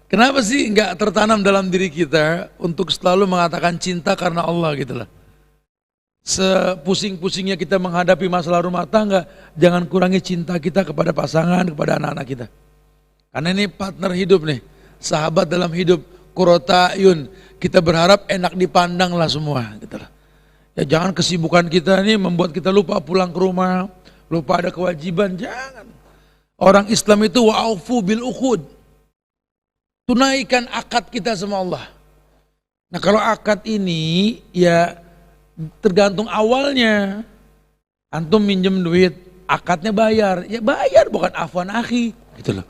Kenapa sih nggak tertanam dalam diri kita untuk selalu mengatakan cinta karena Allah gitu lah. Sepusing-pusingnya kita menghadapi masalah rumah tangga, jangan kurangi cinta kita kepada pasangan, kepada anak-anak kita. Karena ini partner hidup nih, sahabat dalam hidup, qurrata ayun. Kita berharap enak dipandang lah semua gitu lah. Ya jangan kesibukan kita ini membuat kita lupa pulang ke rumah, lupa ada kewajiban, jangan. Orang Islam itu wa'aufu bil uqud. Tunaikan akad kita sama Allah. Nah kalau akad ini ya tergantung awalnya. Antum minjem duit, akadnya bayar. Ya bayar bukan afwan akhi. Gitu loh.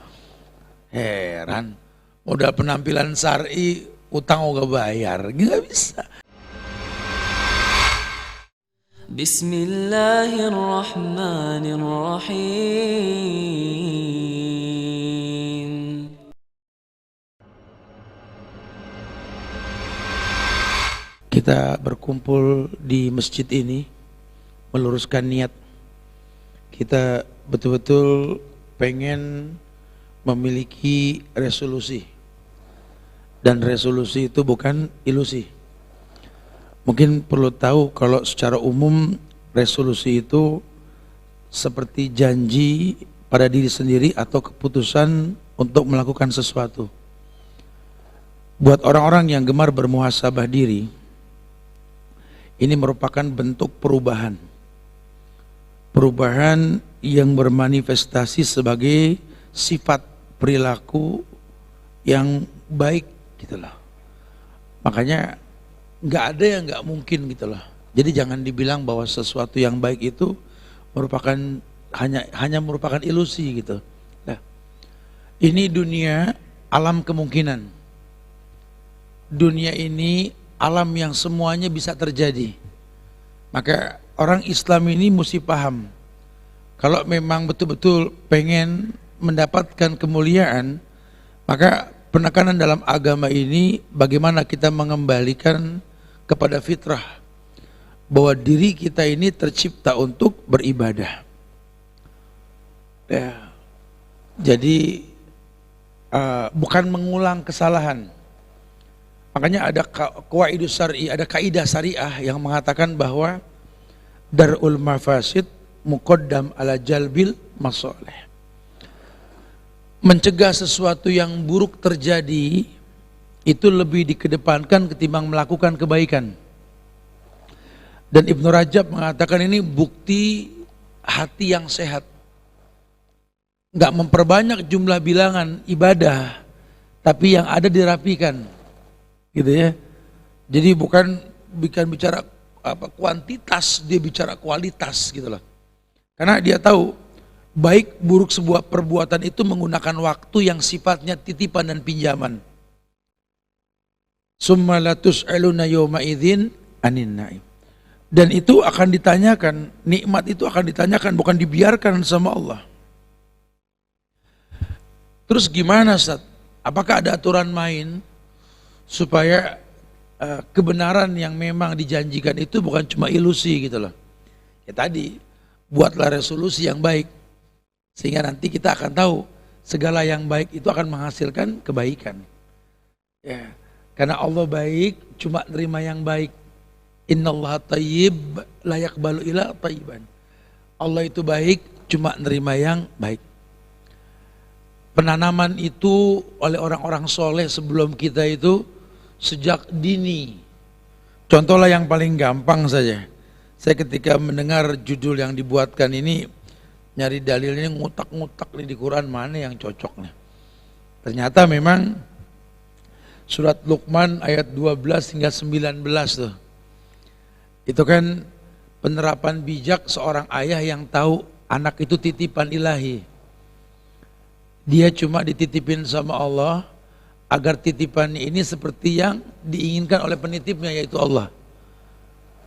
Heran. Udah penampilan syar'i, utang gak bayar. Gak bisa. Bismillahirrahmanirrahim. Kita berkumpul di masjid ini meluruskan niat. Kita betul-betul pengen memiliki resolusi. Dan resolusi itu bukan ilusi. Mungkin perlu tahu kalau secara umum resolusi itu seperti janji pada diri sendiri atau keputusan untuk melakukan sesuatu. Buat orang-orang yang gemar bermuhasabah diri, ini merupakan bentuk perubahan. Perubahan yang bermanifestasi sebagai sifat perilaku yang baik gitu loh. Makanya nggak ada yang nggak mungkin gitu loh. Jadi jangan dibilang bahwa sesuatu yang baik itu merupakan hanya merupakan ilusi gitu. Nah, ini dunia alam kemungkinan. Dunia ini alam yang semuanya bisa terjadi. Maka orang Islam ini mesti paham, kalau memang betul-betul pengen mendapatkan kemuliaan, maka penekanan dalam agama ini bagaimana kita mengembalikan kepada fitrah bahwa diri kita ini tercipta untuk beribadah. Ya. Jadi bukan mengulang kesalahan. Makanya ada qawaidus syar'i, ada kaidah syariah yang mengatakan bahwa darul mafasid muqaddam ala jalbil masalih. Mencegah sesuatu yang buruk terjadi itu lebih dikedepankan ketimbang melakukan kebaikan. Dan Ibnu Rajab mengatakan ini bukti hati yang sehat. Enggak memperbanyak jumlah bilangan ibadah, tapi yang ada dirapikan. Gitu ya. Jadi bukan bicara kuantitas, dia bicara kualitas gitu loh. Karena dia tahu baik buruk sebuah perbuatan itu menggunakan waktu yang sifatnya titipan dan pinjaman. Summa la tus'aluna yawma idzin anin naim. Dan itu akan ditanyakan, nikmat itu akan ditanyakan, bukan dibiarkan sama Allah. Terus gimana Ustaz? Apakah ada aturan main supaya kebenaran yang memang dijanjikan itu bukan cuma ilusi gitu loh. Ya tadi, buatlah resolusi yang baik. Sehingga nanti kita akan tahu segala yang baik itu akan menghasilkan kebaikan. Ya, karena Allah baik, cuma nerima yang baik. Innallaha thayyib la yaqbalu illa thayyiban. Allah itu baik, cuma nerima yang baik. Penanaman itu oleh orang-orang soleh sebelum kita itu sejak dini. Contohlah yang paling gampang saja. Saya ketika mendengar judul yang dibuatkan ini, nyari dalilnya ngutak-ngutak di Quran mana yang cocok nih. Ternyata memang surat Luqman ayat 12 hingga 19 tuh. Itu kan penerapan bijak seorang ayah yang tahu anak itu titipan ilahi. Dia cuma dititipin sama Allah agar titipan ini seperti yang diinginkan oleh penitipnya, yaitu Allah.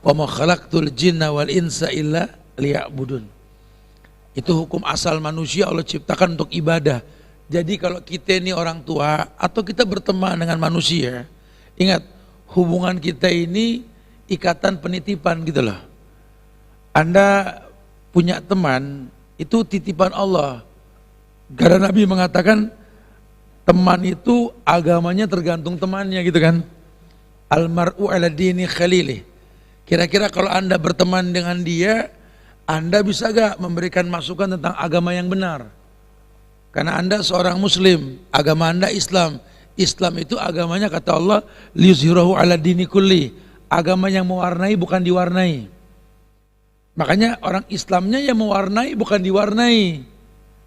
Wa ma khalaqtul jinna wal insa illa liya'budun. Itu hukum asal manusia, Allah ciptakan untuk ibadah. Jadi kalau kita ini orang tua atau kita berteman dengan manusia, ingat hubungan kita ini ikatan penitipan gitu loh. Anda punya teman itu titipan Allah. Karena Nabi mengatakan teman itu agamanya tergantung temannya gitu kan. Almar'u ala dini khalilih. Kira-kira kalau Anda berteman dengan dia, Anda bisa gak memberikan masukan tentang agama yang benar? Karena Anda seorang muslim, agama Anda Islam. Islam itu agamanya kata Allah, liyuzhirahu ala dini kulli. Agama yang mewarnai bukan diwarnai. Makanya orang Islamnya yang mewarnai bukan diwarnai.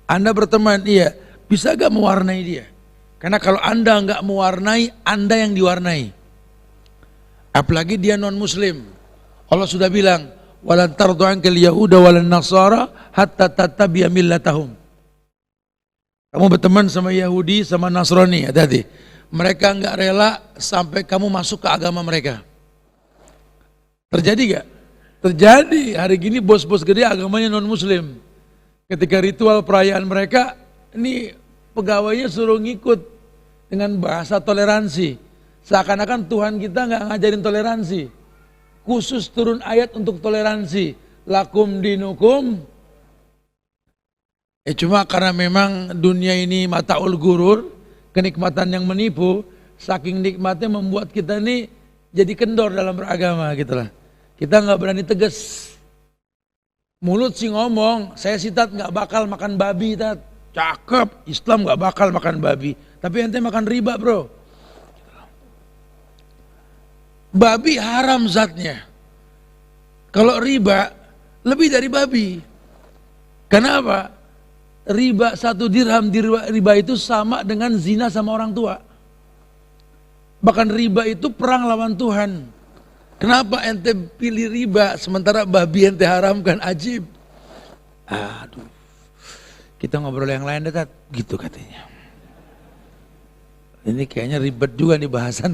Anda berteman, iya, bisa gak mewarnai dia? Karena kalau Anda nggak mewarnai, Anda yang diwarnai. Apalagi dia non muslim. Allah sudah bilang, walan tardu ankal yahuda walan nasara hatta tattabi'a millatahum. Kamu berteman sama Yahudi sama Nasrani, hati-hati. Mereka nggak rela sampai kamu masuk ke agama mereka. Terjadi gak? Terjadi. Hari gini bos-bos gede agamanya non muslim. Ketika ritual perayaan mereka, ini pegawainya suruh ngikut dengan bahasa toleransi. Seakan-akan Tuhan kita nggak ngajarin toleransi. Khusus turun ayat untuk toleransi. Lakum dinukum. Cuma karena memang dunia ini mataul gurur, kenikmatan yang menipu, saking nikmatnya membuat kita ini jadi kendor dalam beragama gitulah. Kita nggak berani tegas. Mulut sih ngomong, saya sih tat nggak bakal makan babi tat. Cakep, Islam nggak bakal makan babi. Tapi ente makan riba bro. Babi haram zatnya. Kalau riba lebih dari babi. Kenapa? Riba 1 dirham di riba itu sama dengan zina sama orang tua. Bahkan riba itu perang lawan Tuhan. Kenapa ente pilih riba sementara babi ente haramkan? Ajib. Aduh. Kita ngobrol yang lain dekat, gitu katanya. Ini kayaknya ribet juga nih bahasan,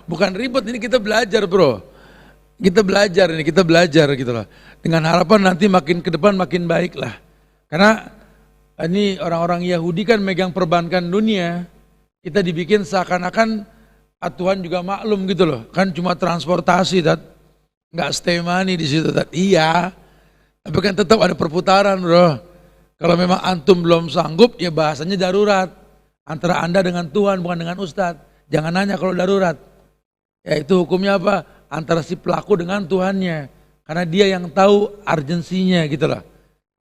bukan ribet, ini kita belajar bro. Kita belajar gitu loh. Dengan harapan nanti makin ke depan makin baik lah. Karena ini orang-orang Yahudi kan megang perbankan dunia. Kita dibikin seakan-akan Tuhan juga maklum gitu loh. Kan cuma transportasi, nggak stay money di situ. Iya, tapi kan tetap ada perputaran bro. Kalau memang antum belum sanggup, ya bahasanya darurat. Antara Anda dengan Tuhan, bukan dengan Ustadz. Jangan nanya kalau darurat. Ya itu hukumnya apa? Antara si pelaku dengan Tuhannya. Karena dia yang tahu urgensinya gitu lah.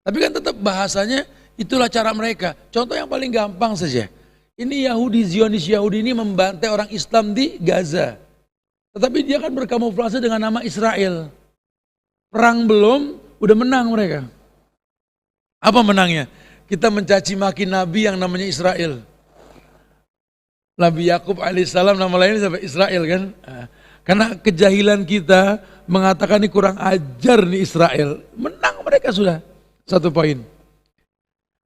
Tapi kan tetap bahasanya itulah cara mereka. Contoh yang paling gampang saja. Ini Yahudi, Zionis Yahudi ini membantai orang Islam di Gaza. Tetapi dia kan berkamuflase dengan nama Israel. Perang belum, udah menang mereka. Apa menangnya? Kita mencaci maki Nabi yang namanya Israel. Nabi Yakub alaihissalam nama lainnya sampai Israel kan. Karena kejahilan kita mengatakan ini kurang ajar nih Israel. Menang mereka sudah. 1 poin.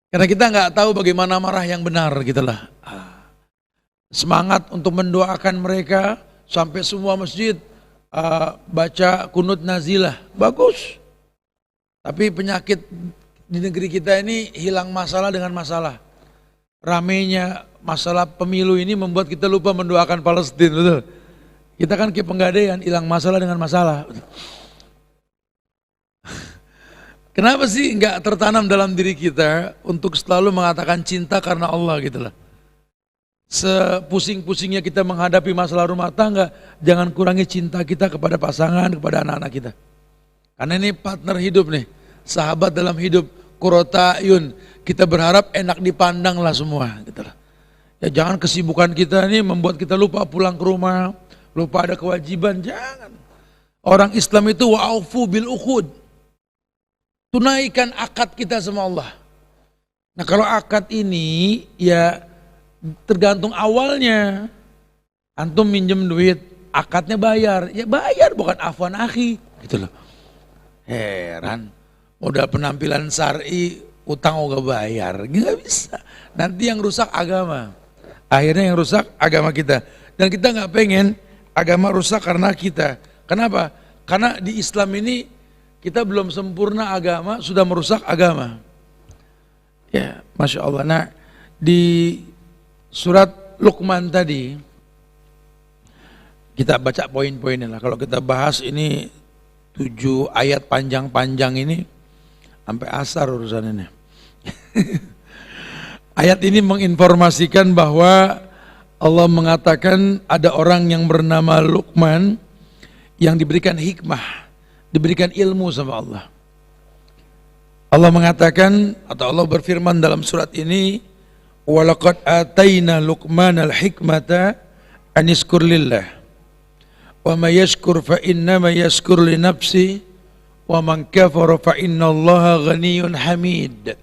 Karena kita nggak tahu bagaimana marah yang benar gitulah. Semangat untuk mendoakan mereka sampai semua masjid baca kunut nazilah. Bagus. Tapi penyakit di negeri kita ini hilang masalah dengan masalah. Ramenya masalah pemilu ini membuat kita lupa mendoakan Palestina, betul. Kita kan kayak penggadaian, hilang masalah dengan masalah. Kenapa sih nggak tertanam dalam diri kita untuk selalu mengatakan cinta karena Allah gitu lah. Sepusing-pusingnya kita menghadapi masalah rumah tangga, jangan kurangi cinta kita kepada pasangan, kepada anak-anak kita. Karena ini partner hidup nih, sahabat dalam hidup. Qurrata'yun, kita berharap enak dipandang lah semua gitu lah. Ya jangan kesibukan kita ini membuat kita lupa pulang ke rumah, lupa ada kewajiban, jangan. Orang Islam itu wa'aufu bil uqud. Tunaikan akad kita sama Allah. Nah kalau akad ini ya tergantung awalnya. Antum minjem duit, akadnya bayar. Ya bayar bukan afwan akhi gitu loh. Heran. Udah penampilan syar'i, utang gak bayar, gak bisa. Nanti yang rusak agama. Akhirnya yang rusak agama kita. Dan kita gak pengen agama rusak karena kita. Kenapa? Karena di Islam ini kita belum sempurna agama, sudah merusak agama. Ya, Masya Allah. Nah, di surat Luqman tadi, kita baca poin-poinnya lah. Kalau kita bahas ini 7 ayat panjang-panjang ini, sampai asar urusan ini. Ayat ini menginformasikan bahwa Allah mengatakan ada orang yang bernama Luqman yang diberikan hikmah, diberikan ilmu sama Allah. Allah mengatakan atau Allah berfirman dalam surat ini, "Walaqad ataina Luqmanal hikmata an yashkur lillah. Wa may yashkur fa innama yashkur li nafsi wa man kafara fa innallaha ghaniyyun hamid."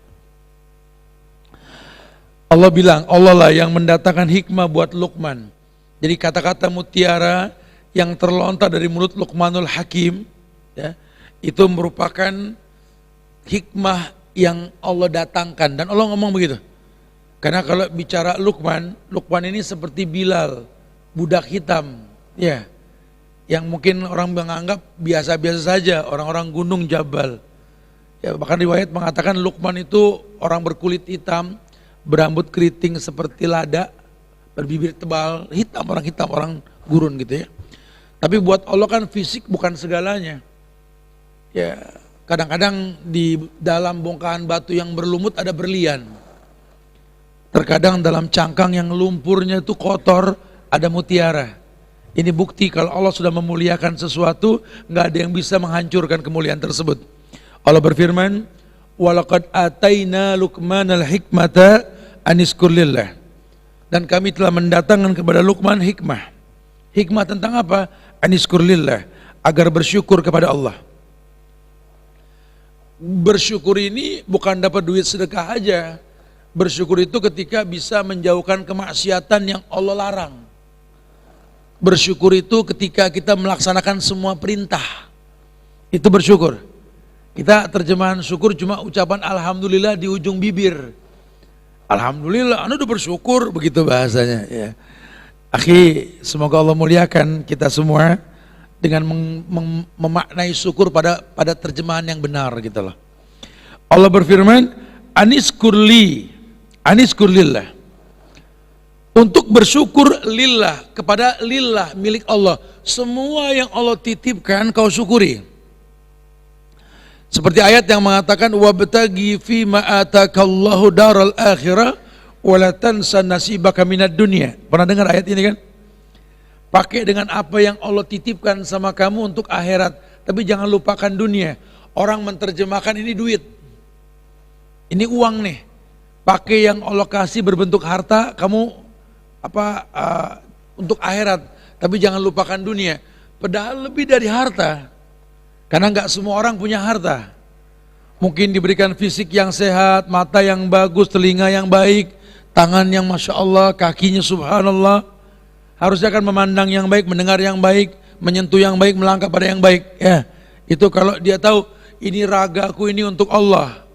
Allah bilang, Allah lah yang mendatangkan hikmah buat Luqman. Jadi kata-kata mutiara yang terlontar dari mulut Luqmanul Hakim, ya, itu merupakan hikmah yang Allah datangkan. Dan Allah ngomong begitu. Karena kalau bicara Luqman, Luqman ini seperti Bilal, budak hitam, ya, yang mungkin orang menganggap biasa-biasa saja, orang-orang gunung Jabal. Ya, bahkan riwayat mengatakan Luqman itu orang berkulit hitam, berambut keriting seperti lada, berbibir tebal, hitam, orang gurun gitu ya. Tapi buat Allah kan fisik bukan segalanya. Ya, kadang-kadang di dalam bongkahan batu yang berlumut ada berlian. Terkadang dalam cangkang yang lumpurnya itu kotor ada mutiara. Ini bukti kalau Allah sudah memuliakan sesuatu, nggak ada yang bisa menghancurkan kemuliaan tersebut. Allah berfirman, "Walaqad ataina Luqmanal hikmata an yashkur lillah." Dan kami telah mendatangkan kepada Luqman hikmah. Hikmah tentang apa? An yashkur lillah, agar bersyukur kepada Allah. Bersyukur ini bukan dapat duit sedekah aja. Bersyukur itu ketika bisa menjauhkan kemaksiatan yang Allah larang. Bersyukur itu ketika kita melaksanakan semua perintah. Itu bersyukur. Kita terjemahan syukur cuma ucapan alhamdulillah di ujung bibir. Alhamdulillah, anda udah bersyukur, begitu bahasanya. Ya. Akhi, semoga Allah muliakan kita semua dengan memaknai syukur pada terjemahan yang benar gitu loh. Allah berfirman, aniskurli, aniskurlillah. Untuk bersyukur lillah, kepada lillah milik Allah. Semua yang Allah titipkan kau syukuri. Seperti ayat yang mengatakan wabtagi fi ma atakallahu daral akhirah wa la tansa nasibaka minad dunya. Pernah dengar ayat ini kan? Pakai dengan apa yang Allah titipkan sama kamu untuk akhirat, tapi jangan lupakan dunia. Orang menerjemahkan ini duit. Ini uang nih. Pakai yang Allah kasih berbentuk harta, kamu untuk akhirat, tapi jangan lupakan dunia. Padahal lebih dari harta. Karena nggak semua orang punya harta. Mungkin diberikan fisik yang sehat, mata yang bagus, telinga yang baik, tangan yang masya Allah, kakinya subhanallah. Harusnya kan memandang yang baik, mendengar yang baik, menyentuh yang baik, melangkah pada yang baik. Ya, itu kalau dia tahu ini ragaku ini untuk Allah.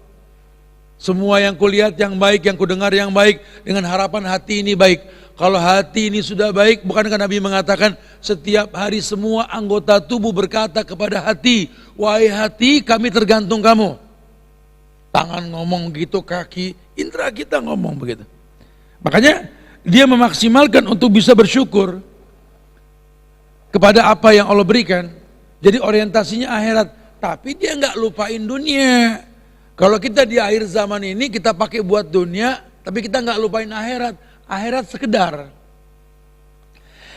Semua yang kulihat yang baik, yang kudengar yang baik, dengan harapan hati ini baik. Kalau hati ini sudah baik, bukankah Nabi mengatakan setiap hari semua anggota tubuh berkata kepada hati, wahai hati kami tergantung kamu. Tangan ngomong gitu, kaki, indera kita ngomong begitu. Makanya dia memaksimalkan untuk bisa bersyukur kepada apa yang Allah berikan. Jadi orientasinya akhirat, tapi dia nggak lupain dunia. Kalau kita di akhir zaman ini kita pakai buat dunia, tapi kita nggak lupain akhirat. Akhirat sekedar.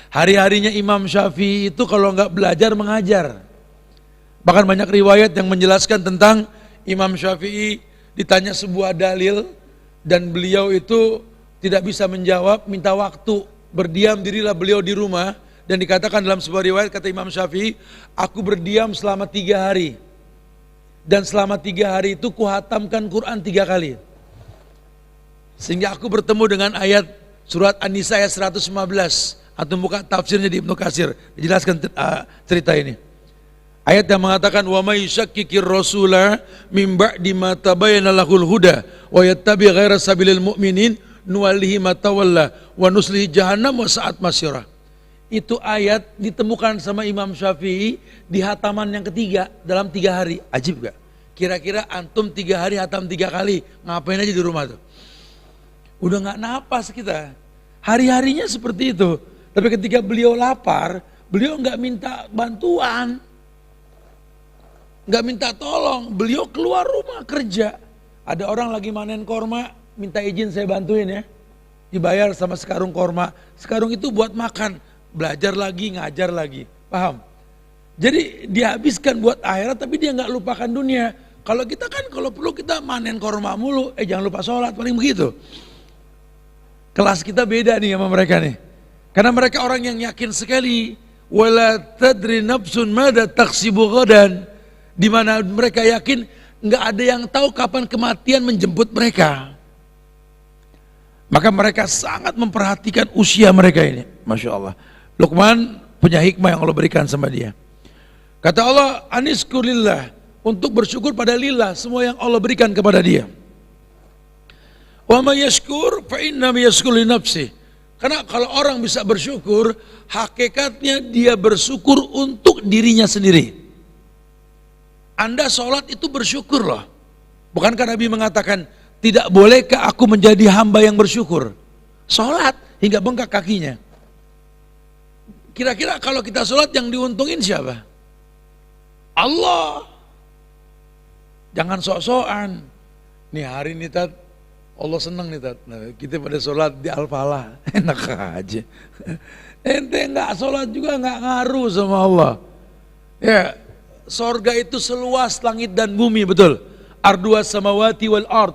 Hari-harinya Imam Syafi'i itu kalau nggak belajar mengajar. Bahkan banyak riwayat yang menjelaskan tentang Imam Syafi'i ditanya sebuah dalil dan beliau itu tidak bisa menjawab, minta waktu. Berdiam dirilah beliau di rumah dan dikatakan dalam sebuah riwayat kata Imam Syafi'i, aku berdiam selama 3 hari. Dan selama 3 hari itu kuhatamkan Quran 3 kali. Sehingga aku bertemu dengan ayat surat An-Nisa ayat 115. Atau buka tafsirnya di Ibnu Katsir. Dijelaskan cerita ini. Ayat yang mengatakan wa may yushakkikir rasula mim ba'di ma tabayyana lahul huda wa yattabi ghaira sabilil mu'minin nuwallihi ma tawalla wa nuslihi jahannam wa sa'at masyirah. Itu ayat ditemukan sama Imam Syafi'i di hataman yang ketiga dalam 3 hari. Ajib gak? Kira-kira antum 3 hari hatam 3 kali, ngapain aja di rumah tuh? Udah gak napas kita. Hari-harinya seperti itu. Tapi ketika beliau lapar, beliau gak minta bantuan. Gak minta tolong. Beliau keluar rumah kerja. Ada orang lagi manen korma, minta izin saya bantuin ya. Dibayar sama sekarung korma. Sekarung itu buat makan, belajar lagi, ngajar lagi. Paham? Jadi dihabiskan buat akhirat tapi dia nggak lupakan dunia. Kalau kita kan kalau perlu kita manen korma mulu, jangan lupa sholat, paling begitu. Kelas kita beda nih sama mereka nih. Karena mereka orang yang yakin sekali. Wala tadri nafsun mada taksibu ghadan. Di mana mereka yakin nggak ada yang tahu kapan kematian menjemput mereka. Maka mereka sangat memperhatikan usia mereka ini. Masya Allah. Luqman punya hikmah yang Allah berikan sama dia. Kata Allah, aniskurillah. Untuk bersyukur pada lillah semua yang Allah berikan kepada dia. Wa may yashkur fa inna yashkur li nafsi. Karena kalau orang bisa bersyukur, hakikatnya dia bersyukur untuk dirinya sendiri. Anda sholat itu bersyukur loh. Bukankah Nabi mengatakan, tidak bolehkah aku menjadi hamba yang bersyukur? Sholat hingga bengkak kakinya. Kira-kira kalau kita sholat yang diuntungin siapa? Allah. Jangan sok-sokan. Nih hari ini Tat, Allah senang nih Tat. Nah, kita pada sholat di Al-Falah. Enak aja. Ente nggak sholat juga nggak ngaruh sama Allah. Ya, sorga itu seluas langit dan bumi, betul. Arduas samawati wal ard.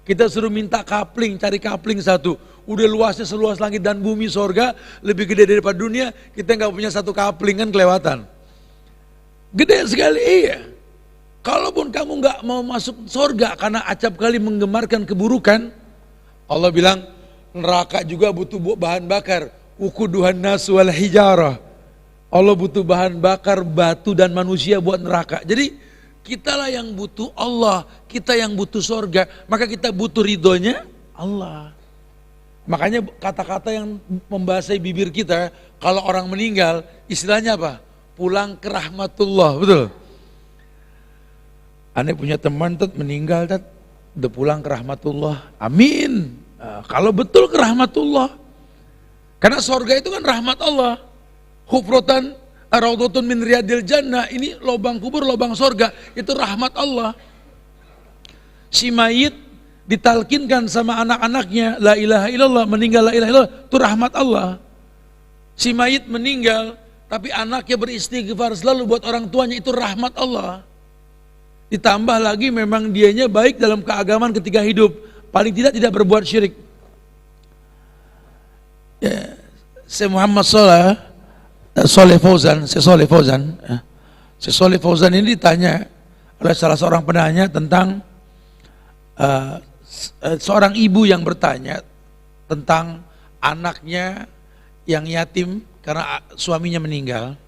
Kita suruh minta kapling, cari kapling satu. Udah luasnya seluas langit dan bumi, sorga lebih gede daripada dunia. Kita nggak punya satu kapling kan kelewatan. Gede sekali, iya. Kalaupun kamu nggak mau masuk sorga karena acap kali menggemarkan keburukan, Allah bilang neraka juga butuh bahan bakar. Ukuduhan nas wal hijarah. Allah butuh bahan bakar batu dan manusia buat neraka. Jadi kitalah yang butuh Allah, kita yang butuh sorga, maka kita butuh ridhonya Allah. Makanya kata-kata yang membasahi bibir kita, kalau orang meninggal, istilahnya apa? Pulang ke rahmatullah, betul? Aneh punya teman Tat, meninggal Tat, udah pulang ke rahmatullah, amin. Nah, kalau betul ke rahmatullah, karena sorga itu kan rahmat Allah. Hufrotan Raudhatun min riyadil jannah, ini lubang kubur, lubang sorga, itu rahmat Allah. Si mayit ditalkinkan sama anak-anaknya, la ilaha illallah, meninggal la ilaha illallah, itu rahmat Allah. Si mayit meninggal, tapi anaknya beristighfar selalu buat orang tuanya, itu rahmat Allah. Ditambah lagi memang dianya baik dalam keagamaan ketika hidup, paling tidak berbuat syirik. Ya, Syekh Muhammad Soleh Fauzan ini ditanya oleh salah seorang penanya tentang seorang ibu yang bertanya tentang anaknya yang yatim karena suaminya meninggal.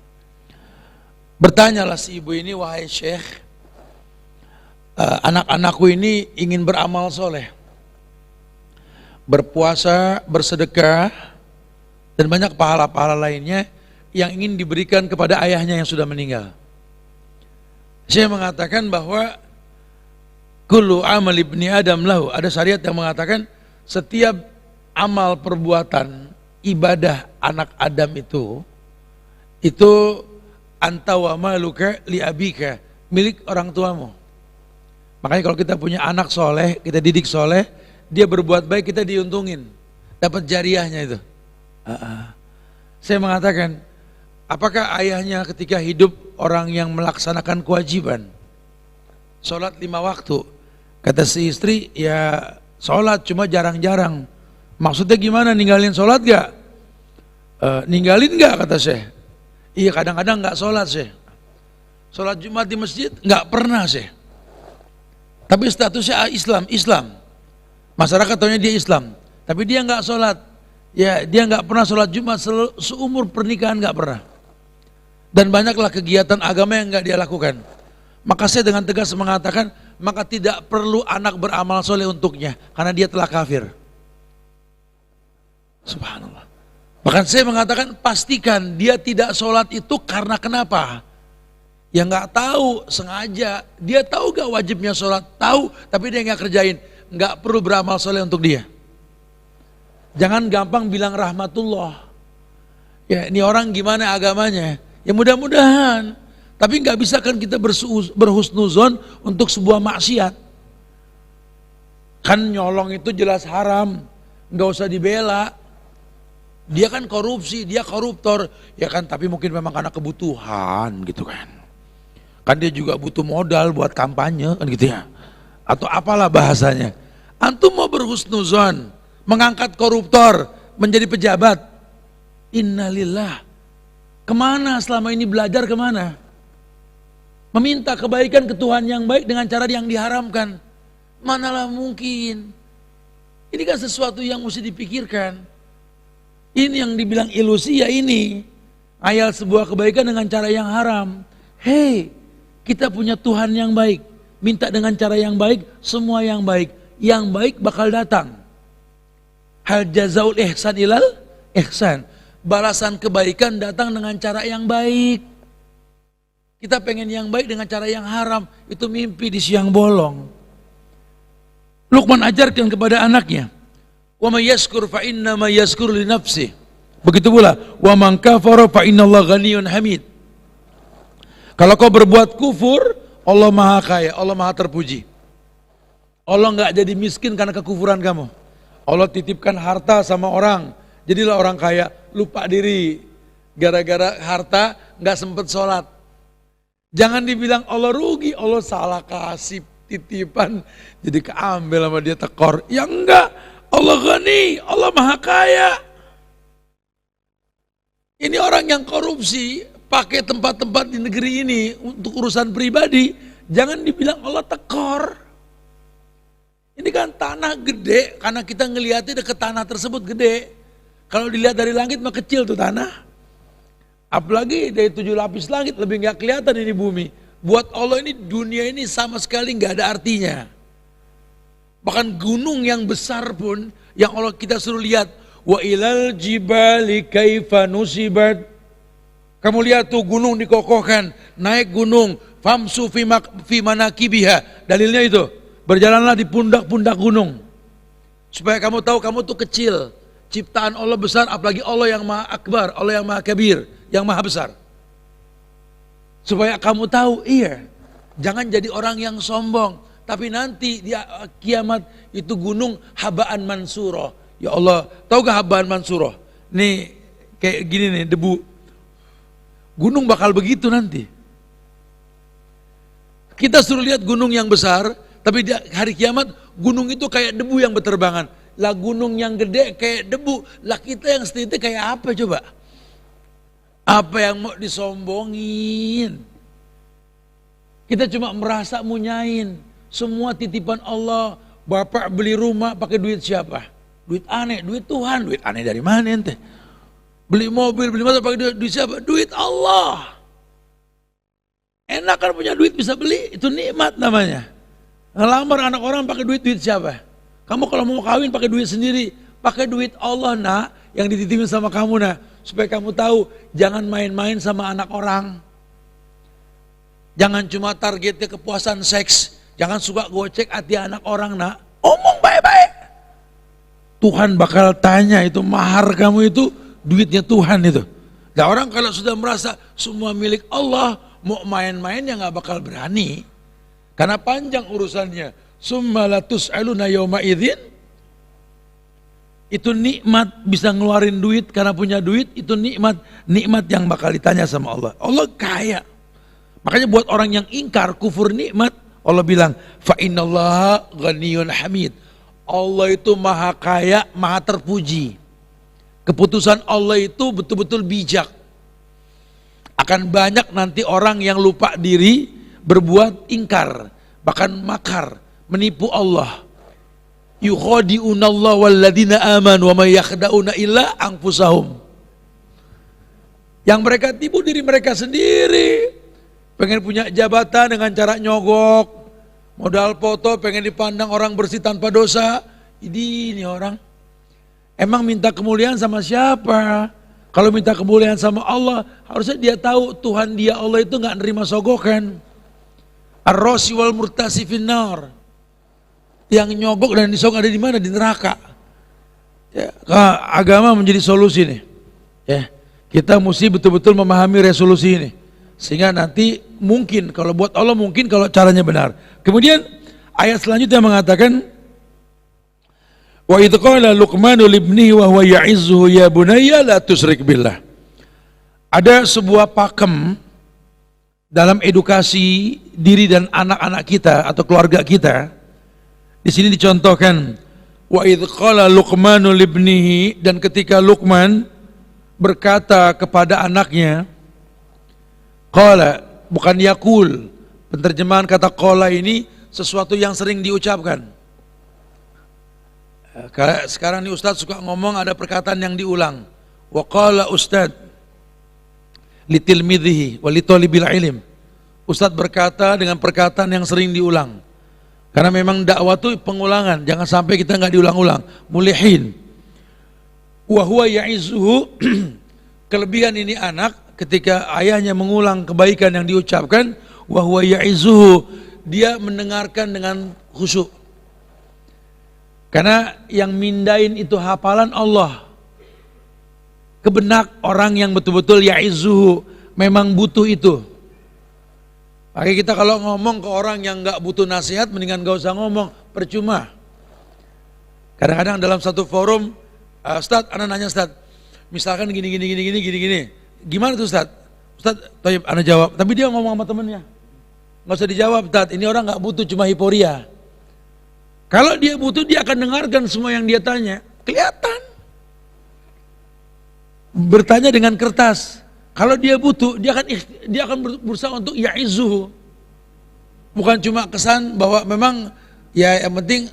Bertanyalah si ibu ini, wahai Syekh, anak-anakku ini ingin beramal soleh, berpuasa, bersedekah, dan banyak pahala-pahala lainnya yang ingin diberikan kepada ayahnya yang sudah meninggal. Saya mengatakan bahwa kullu amal ibni adam lahu, ada syariat yang mengatakan setiap amal perbuatan ibadah anak Adam itu anta wa maluka li abika, milik orang tuamu. Makanya kalau kita punya anak soleh, kita didik soleh, dia berbuat baik, kita diuntungin, dapat jariahnya itu. Saya mengatakan, apakah ayahnya ketika hidup orang yang melaksanakan kewajiban sholat 5 waktu? Kata si istri, ya sholat cuma jarang-jarang. Maksudnya gimana, ninggalin sholat gak? Ninggalin gak, kata Syekh. Iya, kadang-kadang gak sholat Syekh. Sholat Jumat di masjid gak pernah Syekh. Tapi statusnya Islam. Masyarakat tahunya dia Islam, tapi dia gak sholat. Ya, dia nggak pernah sholat Jumat seumur pernikahan, nggak pernah. Dan banyaklah kegiatan agama yang nggak dia lakukan. Maka saya dengan tegas mengatakan, maka tidak perlu anak beramal soleh untuknya, karena dia telah kafir. Subhanallah. Bahkan saya mengatakan, pastikan dia tidak sholat itu karena kenapa? Ya nggak tahu, sengaja. Dia tahu gak wajibnya sholat? Tahu, tapi dia nggak kerjain. Nggak perlu beramal soleh untuk dia. Jangan gampang bilang rahmatullah. Ya, ini orang gimana agamanya? Ya mudah-mudahan. Tapi nggak bisa kan kita berhusnuzon untuk sebuah maksiat. Kan nyolong itu jelas haram, nggak usah dibela. Dia kan korupsi, dia koruptor, ya kan, tapi mungkin memang karena kebutuhan gitu kan. Kan dia juga butuh modal buat kampanye kan gitu ya. Atau apalah bahasanya. Antum mau berhusnuzon, mengangkat koruptor menjadi pejabat. Innalillah. Kemana selama ini belajar kemana? Meminta kebaikan ke Tuhan yang baik dengan cara yang diharamkan. Manalah mungkin. Ini kan sesuatu yang mesti dipikirkan. Ini yang dibilang ilusi ya ini. Ayat sebuah kebaikan dengan cara yang haram. Hei, kita punya Tuhan yang baik. Minta dengan cara yang baik, semua yang baik. Yang baik bakal datang. Hal jazaul ihsan ilal ihsan. Balasan kebaikan datang dengan cara yang baik. Kita pengen yang baik dengan cara yang haram. Itu mimpi di siang bolong. Luqman ajarkan kepada anaknya. Wa may yashkur fa inna ma yashkur li nafsi. Begitu pula, wa man kafara fa innallaha ghaniyyun hamid. Kalau kau berbuat kufur, Allah Maha Kaya, Allah Maha Terpuji. Allah enggak jadi miskin karena kekufuran kamu. Allah titipkan harta sama orang, jadilah orang kaya, lupa diri. Gara-gara harta enggak sempat sholat. Jangan dibilang Allah rugi, Allah salah kasih titipan, jadi keambil sama dia tekor. Ya enggak, Allah ghani, Allah Maha Kaya. Ini orang yang korupsi, pakai tempat-tempat di negeri ini untuk urusan pribadi, jangan dibilang Allah tekor. Ini kan tanah gede, karena kita ngelihatnya dekat tanah tersebut gede. Kalau dilihat dari langit mah kecil tuh tanah. Apalagi dari 7 lapis langit lebih nggak kelihatan ini bumi. Buat Allah ini dunia ini sama sekali nggak ada artinya. Bahkan gunung yang besar pun yang Allah kita suruh lihat. Wa ilal jibali kaifa nusibat. Kamu lihat tuh gunung dikokohkan, naik gunung, famsu fi manakibiha. Dalilnya itu, berjalanlah di pundak-pundak gunung. Supaya kamu tahu kamu tuh kecil. Ciptaan Allah besar, apalagi Allah yang Maha Akbar, Allah yang Maha Kabir, yang Maha Besar. Supaya kamu tahu, iya, jangan jadi orang yang sombong. Tapi nanti di kiamat itu gunung habaan mansuroh. Ya Allah, tahu gak habaan mansuroh? Nih kayak gini nih, debu. Gunung bakal begitu nanti. Kita suruh lihat gunung yang besar, tapi di hari kiamat gunung itu kayak debu yang berterbangan. Lah gunung yang gede kayak debu, lah kita yang setitik kayak apa coba? Apa yang mau disombongin? Kita cuma merasa munyain. Semua titipan Allah. Bapak beli rumah pakai duit siapa? Duit aneh, duit Tuhan. Duit aneh dari mana ente? Beli mobil, beli motor pakai duit siapa? Duit Allah. Enak kan punya duit bisa beli, itu nikmat namanya. Ngelamar anak orang pakai duit siapa? Kamu kalau mau kawin pakai duit sendiri, pakai duit Allah nak, yang dititipin sama kamu nak. Supaya kamu tahu, jangan main-main sama anak orang. Jangan cuma targetnya kepuasan seks. Jangan suka gocek hati anak orang nak. Omong baik-baik. Tuhan bakal tanya itu mahar kamu itu, duitnya Tuhan itu. Nah orang kalau sudah merasa semua milik Allah, mau main-main ya gak bakal berani. Karena panjang urusannya. Summa latus'aluna yawma idzin. Itu nikmat bisa ngeluarin duit karena punya duit, itu nikmat yang bakal ditanya sama Allah. Allah kaya. Makanya buat orang yang ingkar kufur nikmat, Allah bilang fa innallaha ghaniyyun hamid. Allah itu maha kaya, maha terpuji. Keputusan Allah itu betul-betul bijak. Akan banyak nanti orang yang lupa diri, berbuat ingkar, bahkan makar, menipu Allah. Yukhadi'una Allah walladzina amanu wa may yakhda'una illa anfusahum. Yang mereka tipu diri mereka sendiri. Pengen punya jabatan dengan cara nyogok, modal foto, pengen dipandang orang bersih tanpa dosa. Ini orang. Emang minta kemuliaan sama siapa? Kalau minta kemuliaan sama Allah, harusnya dia tahu Tuhan dia Allah itu enggak nerima sogokan. Ar-rasi wal murtasi finnar. Yang nyogok dan disogok ada di mana? Di neraka. Ya, agama menjadi solusi nih. Ya, kita mesti betul-betul memahami resolusi ini. Sehingga nanti mungkin, kalau buat Allah mungkin kalau caranya benar. Kemudian ayat selanjutnya mengatakan Wa idh qala Luqmanu libnihi wa huwa ya'izzuhu ya bunayya la tusyrik billah. Ada sebuah pakem dalam edukasi diri dan anak-anak kita atau keluarga kita. Di sini dicontohkan wa idh qala Luqmanu libnihi, dan ketika Luqman berkata kepada anaknya, qala bukan yakul. Penterjemahan kata qala ini sesuatu yang sering diucapkan. Sekarang nih Ustadz suka ngomong ada perkataan yang diulang. Wa qala Ustadz litilmidhihi wa litolibil ilm. Ustadz berkata dengan perkataan yang sering diulang. Karena memang dakwah itu pengulangan, jangan sampai kita nggak diulang-ulang. Mulihin. Wa huwa ya'izuhu. Kelebihan ini anak ketika ayahnya mengulang kebaikan yang diucapkan, wa huwa ya'izuhu, dia mendengarkan dengan khusyuk. Karena yang mindain itu hafalan Allah. Kebenak orang yang betul-betul ya'izuhu, memang butuh itu. Makanya kita kalau ngomong ke orang yang nggak butuh nasihat, mendingan gak usah ngomong, percuma. Kadang-kadang dalam satu forum, Ustadz, anak nanya Ustadz, misalkan gini, gimana tuh Ustadz? Ustadz, Toyib, anak jawab, tapi dia ngomong sama temennya, nggak usah dijawab Ustadz, ini orang nggak butuh, cuma hiporia. Kalau dia butuh, dia akan dengarkan semua yang dia tanya, kelihatan. Bertanya dengan kertas. Kalau dia butuh, dia akan berusaha untuk ya'izuhu. Bukan cuma kesan bahwa memang ya yang penting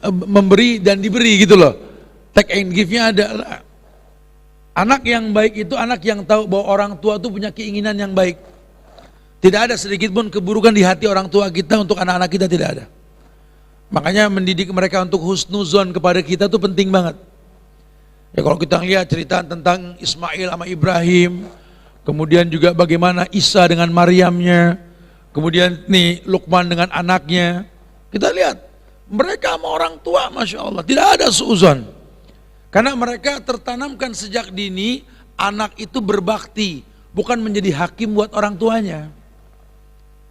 memberi dan diberi gitu loh. Take and give-nya ada. Anak yang baik itu anak yang tahu bahwa orang tua itu punya keinginan yang baik. Tidak ada sedikit pun keburukan di hati orang tua kita untuk anak-anak kita, tidak ada. Makanya mendidik mereka untuk husnuzon kepada kita itu penting banget. Ya kalau kita lihat cerita tentang Ismail sama Ibrahim, kemudian juga bagaimana Isa dengan Maryamnya, kemudian nih Luqman dengan anaknya, kita lihat mereka sama orang tua, Masya Allah, tidak ada suuzon. Karena mereka tertanamkan sejak dini, anak itu berbakti, bukan menjadi hakim buat orang tuanya.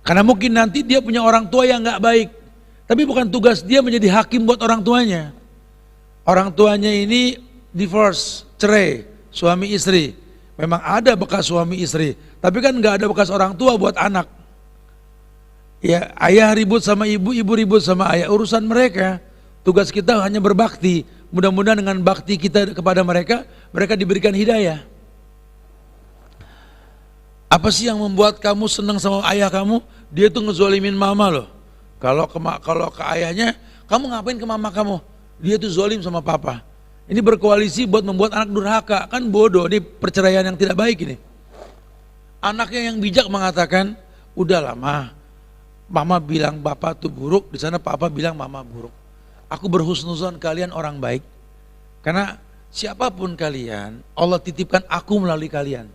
Karena mungkin nanti dia punya orang tua yang gak baik, tapi bukan tugas dia menjadi hakim buat orang tuanya. Orang tuanya ini divorce, cerai, suami istri. Memang ada bekas suami istri, tapi kan nggak ada bekas orang tua buat anak. Ya, ayah ribut sama ibu, ibu ribut sama ayah, urusan mereka. Tugas kita hanya berbakti. Mudah-mudahan dengan bakti kita kepada mereka, mereka diberikan hidayah. Apa sih yang membuat kamu senang sama ayah kamu? Dia tuh ngezolimin mama loh. Kalau ke ayahnya, kamu ngapain ke mama kamu? Dia tuh zolim sama papa. Ini berkoalisi buat membuat anak durhaka, kan bodoh, ini perceraian yang tidak baik ini. Anaknya yang bijak mengatakan, udah lama, mama bilang bapak tuh buruk, di sana papa bilang mama buruk. Aku berhusnuzon kalian orang baik, karena siapapun kalian, Allah titipkan aku melalui kalian.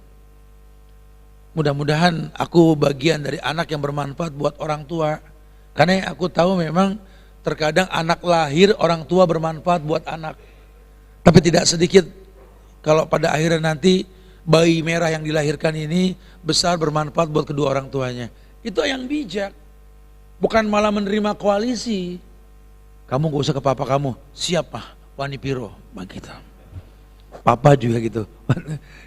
Mudah-mudahan aku bagian dari anak yang bermanfaat buat orang tua, karena yang aku tahu memang terkadang anak lahir, orang tua bermanfaat buat anak. Tapi tidak sedikit kalau pada akhirnya nanti bayi merah yang dilahirkan ini besar bermanfaat buat kedua orang tuanya. Itu yang bijak. Bukan malah menerima koalisi. Kamu gak usah ke papa kamu. Siapa? Wani Piro. Begitu. Papa juga gitu.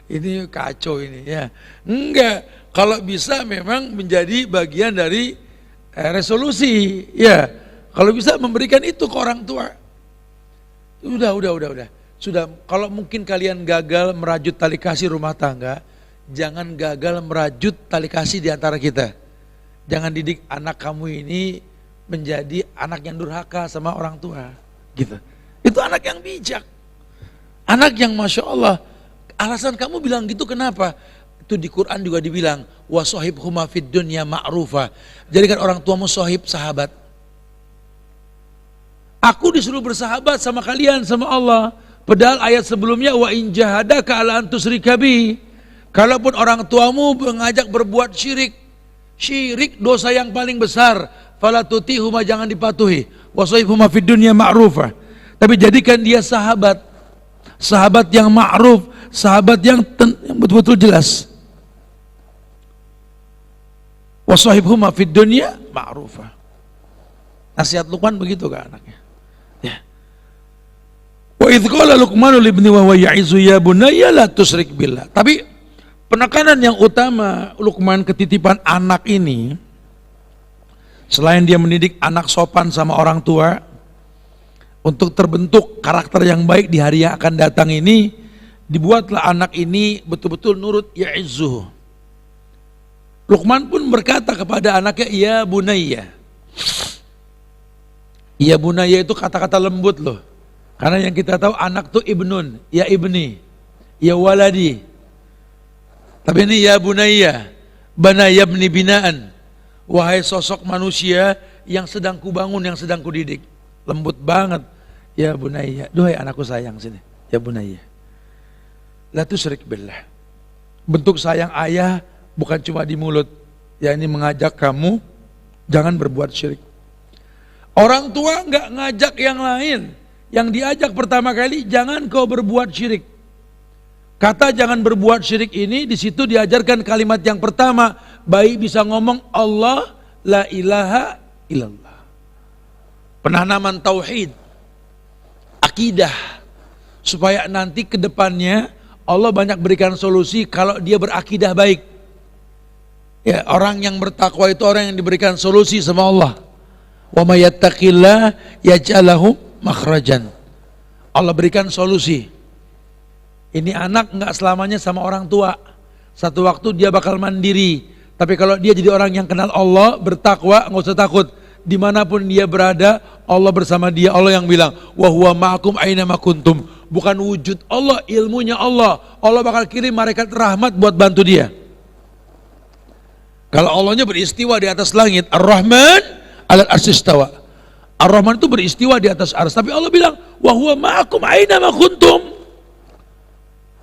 Ini kacau ini ya. Enggak. Kalau bisa memang menjadi bagian dari resolusi. Ya. Kalau bisa memberikan itu ke orang tua. Udah. Sudah, kalau mungkin kalian gagal merajut tali kasih rumah tangga, jangan gagal merajut tali kasih di antara kita. Jangan didik anak kamu ini menjadi anak yang durhaka sama orang tua, gitu. Itu anak yang bijak, anak yang Masya Allah. Alasan kamu bilang gitu kenapa? Itu di Quran juga dibilang, wa sahibhuma fid dunya ma'rufa. Jadikan orang tuamu sahib, sahabat. Aku disuruh bersahabat sama kalian, sama Allah. Padahal ayat sebelumnya wa in jahadaka ala an tusyrika bi. Kalaupun orang tuamu mengajak berbuat syirik, syirik dosa yang paling besar, fala tutihuma, jangan dipatuhi. Wa sahibhuma fid dunya ma'rufa. Tapi jadikan dia sahabat. Sahabat yang ma'ruf, sahabat yang betul-betul jelas. Wa sahibhuma fid dunya ma'rufa. Nasihat Luqman begitu ke anaknya. Ya. Wa idz qala Luqman li ibni wa huwa ya'izu ya bunayya la tusyrik billah. Tapi penekanan yang utama Luqman ketitipan anak ini, selain dia mendidik anak sopan sama orang tua untuk terbentuk karakter yang baik di hari yang akan datang ini, dibuatlah anak ini betul-betul nurut ya'izuhu. Luqman pun berkata kepada anaknya, ya bunayya. Ya bunayya itu kata-kata lembut loh. Karena yang kita tahu anak tuh ibnun, ya ibni, ya waladi. Tapi ini ya bunayya, banaya ibni binaan. Wahai sosok manusia yang sedang kubangun, yang sedang kudidik. Lembut banget. Ya bunayya, duhai anakku sayang sini. Ya bunayya. La tusyrik billah. Bentuk sayang ayah bukan cuma di mulut. Ya ini mengajak kamu jangan berbuat syirik. Orang tua enggak ngajak yang lain. Yang diajak pertama kali, jangan kau berbuat syirik. Kata jangan berbuat syirik ini, di situ diajarkan kalimat yang pertama, baik bisa ngomong Allah la ilaha illallah. Penanaman tauhid, akidah, supaya nanti ke depannya Allah banyak berikan solusi kalau dia berakidah baik. Ya, orang yang bertakwa itu orang yang diberikan solusi sama Allah. Wa may yattaqillah yaj'al lahu makhrajan. Allah berikan solusi. Ini anak enggak selamanya sama orang tua. Satu waktu dia bakal mandiri. Tapi kalau dia jadi orang yang kenal Allah, bertakwa, enggak usah takut. Dimanapun dia berada, Allah bersama dia. Allah yang bilang, wa huwa ma'akum aina ma kuntum. Bukan wujud Allah, ilmunya Allah. Allah bakal kirim malaikat rahmat buat bantu dia. Kalau Allahnya beristiwa di atas langit, Ar-Rahman alal arsy istawa. Ar-Rahman itu beristiwa di atas arsy, tapi Allah bilang, wa huwa ma'akum aina ma kuntum.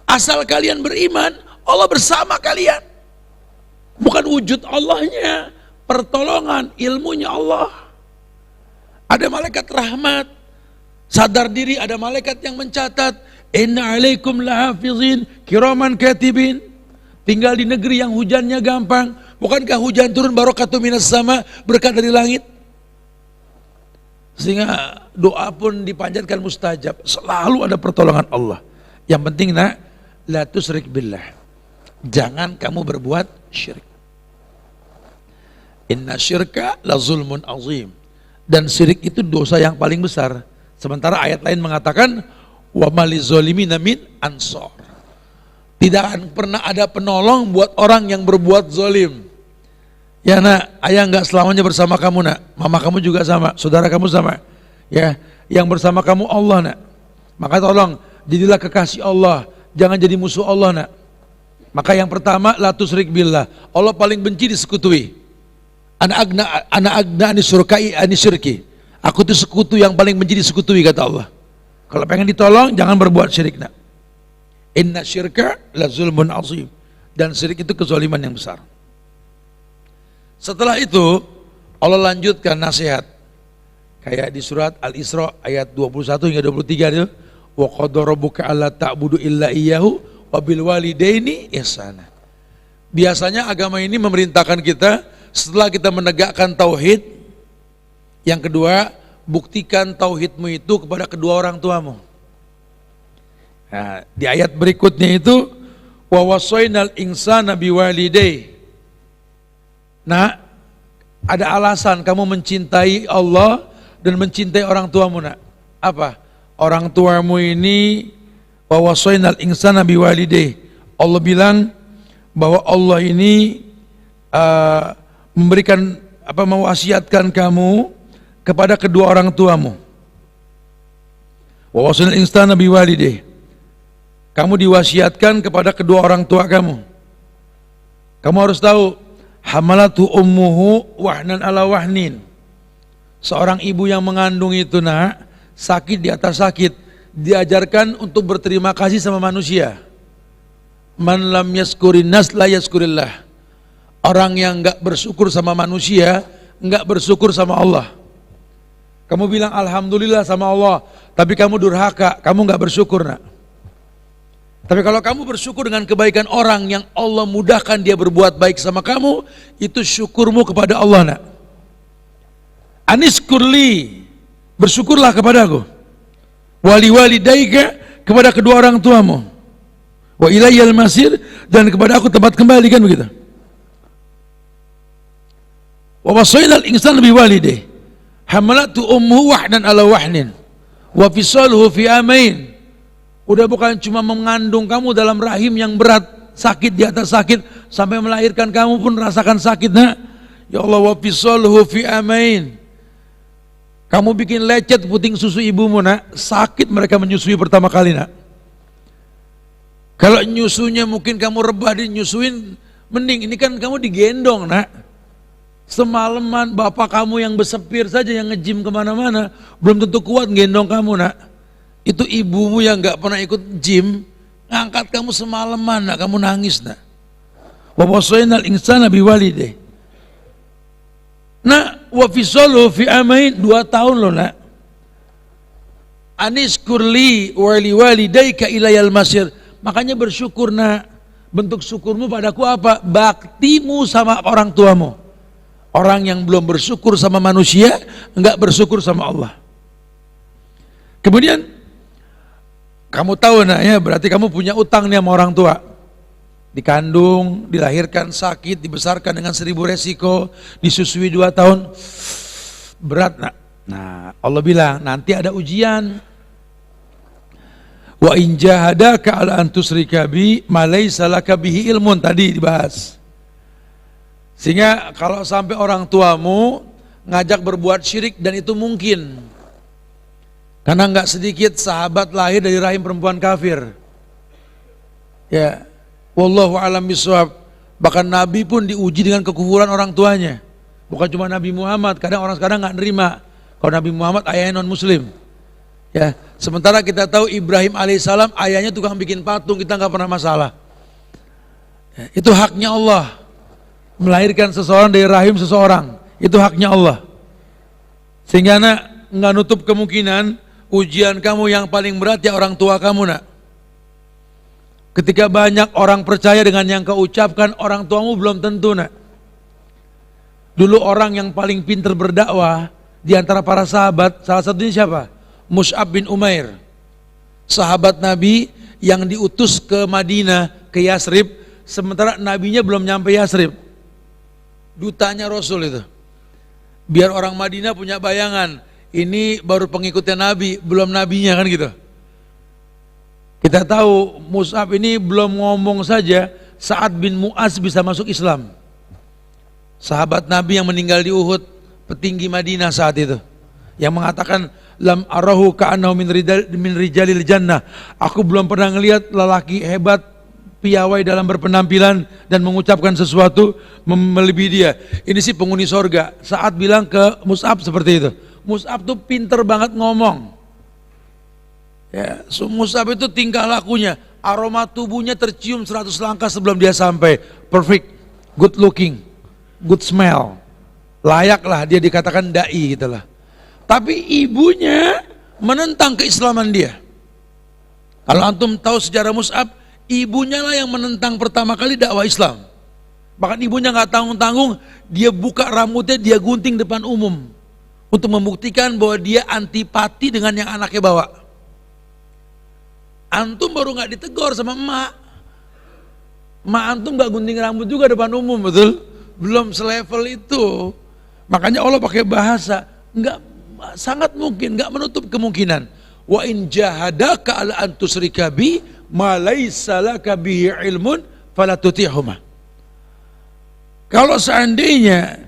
Asal kalian beriman, Allah bersama kalian. Bukan wujud Allahnya, pertolongan, ilmunya Allah. Ada malaikat rahmat, sadar diri ada malaikat yang mencatat, inna alaikum lahafizin kiraman katibin. Tinggal di negeri yang hujannya gampang. Bukankah hujan turun barokatuh minas sama, berkat dari langit? Sehingga doa pun dipanjatkan mustajab. Selalu ada pertolongan Allah. Yang penting nak, la tusyrik billah. Jangan kamu berbuat syirik. Inna syirka la zulmun azim. Dan syirik itu dosa yang paling besar. Sementara ayat lain mengatakan, wa mali zolimina min ansor. Tidak akan pernah ada penolong buat orang yang berbuat zolim. Ya nak, ayah enggak selamanya bersama kamu nak, mama kamu juga sama, saudara kamu sama. Ya, yang bersama kamu Allah nak. Maka tolong, jadilah kekasih Allah, jangan jadi musuh Allah nak. Maka yang pertama, la tusyrik billah. Allah paling benci disekutui. Ana agna ani surkai ani syirki. Aku itu sekutu yang paling benci disekutui kata Allah. Kalau pengen ditolong, jangan berbuat syirik nak. Inna syirka la zulmun azim. Dan syirik itu kezaliman yang besar. Setelah itu Allah lanjutkan nasihat. Kayak di surat Al-Isra ayat 21 hingga 23 itu, wa qadara rabbuka alla ta'budu illa iyyahu wa bil walidaini ihsana. Biasanya agama ini memerintahkan kita setelah kita menegakkan tauhid, yang kedua, buktikan tauhidmu itu kepada kedua orang tuamu. Nah, di ayat berikutnya itu wa wasainal insana biwalidayhi. Nah, ada alasan kamu mencintai Allah dan mencintai orang tuamu nak. Apa? Orang tuamu ini wa wasainal insana biwalidayhi. Allah bilang bahwa Allah ini memberikan mewasiatkan kamu kepada kedua orang tuamu. Wa wasainal insana biwalidayhi. Kamu diwasiatkan kepada kedua orang tua kamu. Kamu harus tahu, hamalatu ummuhu wahnan ala wahnin. Seorang ibu yang mengandung itu nak, sakit di atas sakit, diajarkan untuk berterima kasih sama manusia. Man lam yaskurin nas la yaskurillah. Orang yang enggak bersyukur sama manusia, enggak bersyukur sama Allah. Kamu bilang alhamdulillah sama Allah, tapi kamu durhaka, kamu enggak bersyukur nak. Tapi kalau kamu bersyukur dengan kebaikan orang yang Allah mudahkan dia berbuat baik sama kamu, itu syukurmu kepada Allah nak. Aniskurli, bersyukurlah kepadaku. waliwalidaika, kepada kedua orang tuamu, wa ilayyal masir, dan kepada aku tempat kembali, kan begitu. Wa wasainal insana biwalidayhi hamalatu ummuhu wahnan ala wahnin wa fisaluhu fi amain. Udah bukan cuma mengandung kamu dalam rahim yang berat, sakit di atas sakit, sampai melahirkan kamu pun rasakan sakit, nak. Ya Allah, wa fisaluhu fi amain. Kamu bikin lecet puting susu ibumu, nak, sakit mereka menyusui pertama kali, nak. Kalau nyusunya mungkin kamu rebah dinyusuin, mending ini kan kamu digendong, nak. Semalaman bapak kamu yang besepir saja yang nge-gym kemana-mana belum tentu kuat gendong kamu, nak. Itu ibumu yang gak pernah ikut gym ngangkat kamu semalaman, nak, kamu nangis, nak. Wa wasainal insana biwalidayhi. Nah, wa fisaluhu fi amain, 2 tahun loh, nak. Aniskurli wa liwalidayka ilayal masir. Makanya bersyukur, nak. Bentuk syukurmu padaku apa? Baktimu sama orang tuamu. Orang yang belum bersyukur sama manusia, enggak bersyukur sama Allah. Kemudian kamu tahu, nak, ya, berarti kamu punya utang nih sama orang tua. Dikandung, dilahirkan sakit, dibesarkan dengan 1000 resiko, disusui 2 tahun, berat, nak. Nah, Allah bilang nanti ada ujian. Wa in jahadaka ala an tusyrika bi ma laysa laka bihi ilmun, tadi dibahas. Sehingga kalau sampai orang tuamu ngajak berbuat syirik, dan itu mungkin, karena enggak sedikit sahabat lahir dari rahim perempuan kafir. Ya, wallahu a'lam bishawab. Bahkan Nabi pun diuji dengan kekufuran orang tuanya. Bukan cuma Nabi Muhammad, kadang orang sekarang enggak nerima kalau Nabi Muhammad ayahnya non muslim. Ya, sementara kita tahu Ibrahim alaihissalam ayahnya tukang bikin patung, kita enggak pernah masalah. Ya, itu haknya Allah. Melahirkan seseorang dari rahim seseorang, itu haknya Allah. Sehingga, nak, enggak nutup kemungkinan ujian kamu yang paling berat ya orang tua kamu, nak. Ketika banyak orang percaya dengan yang kau ucapkan, orang tuamu belum tentu, nak. Dulu orang yang paling pintar berdakwah di antara para sahabat, salah satunya siapa? Mus'ab bin Umair. Sahabat Nabi yang diutus ke Madinah, ke Yasrib, sementara nabinya belum nyampe Yasrib. Dutanya Rasul itu. Biar orang Madinah punya bayangan, ini baru pengikutnya Nabi, belum nabinya, kan gitu. Kita tahu Mus'ab ini belum ngomong saja, Sa'ad bin Mu'az bisa masuk Islam. Sahabat Nabi yang meninggal di Uhud, petinggi Madinah saat itu, yang mengatakan lam arahu ka'annahu min rijalil jannah. Aku belum pernah ngelihat lelaki hebat, piawai dalam berpenampilan dan mengucapkan sesuatu melebihi dia. Ini sih penghuni sorga. Saat bilang ke Mus'ab seperti itu. Mus'ab tuh pinter banget ngomong. Ya, Mus'ab itu tingkah lakunya, aroma tubuhnya tercium 100 langkah sebelum dia sampai. Perfect, good looking, good smell. Layaklah dia dikatakan dai gitulah. Tapi ibunya menentang keislaman dia. Kalau antum tahu sejarah Mus'ab, ibunya lah yang menentang pertama kali dakwah Islam. Bahkan ibunya nggak tanggung-tanggung, dia buka rambutnya, dia gunting depan umum untuk membuktikan bahwa dia antipati dengan yang anaknya bawa. Antum baru nggak ditegur sama emak. Emak antum nggak gunting rambut juga depan umum, betul? Belum selevel itu. Makanya Allah pakai bahasa, nggak, sangat mungkin, nggak menutup kemungkinan. Wa in jahadaka ala an tusyrika bi ma laysa laka bihi ilmun fala tuti'huma. Kalau seandainya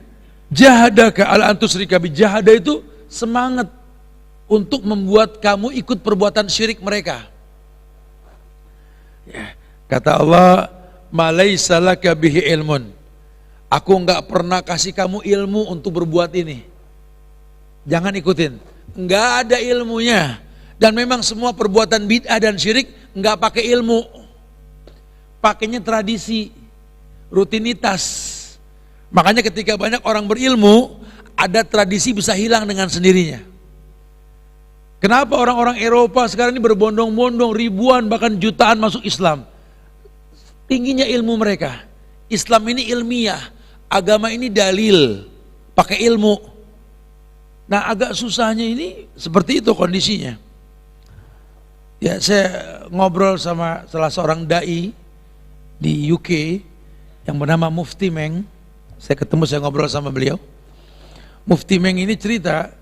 jahadaka ala an tusyrika bi, jahada itu semangat untuk membuat kamu ikut perbuatan syirik mereka. Ya, kata Allah, ma laysa laka bihi ilmun. Aku enggak pernah kasih kamu ilmu untuk berbuat ini. Jangan ikutin. Enggak ada ilmunya. Dan memang semua perbuatan bid'ah dan syirik enggak pakai ilmu. Pakainya tradisi, rutinitas. Makanya ketika banyak orang berilmu, ada tradisi bisa hilang dengan sendirinya. Kenapa orang-orang Eropa sekarang ini berbondong-bondong, ribuan bahkan jutaan masuk Islam? Tingginya ilmu mereka. Islam ini ilmiah, agama ini dalil, pakai ilmu. Nah, agak susahnya ini seperti itu kondisinya. Ya, saya ngobrol sama salah seorang dai di UK yang bernama Mufti Meng. Saya ngobrol sama beliau. Mufti Meng ini cerita,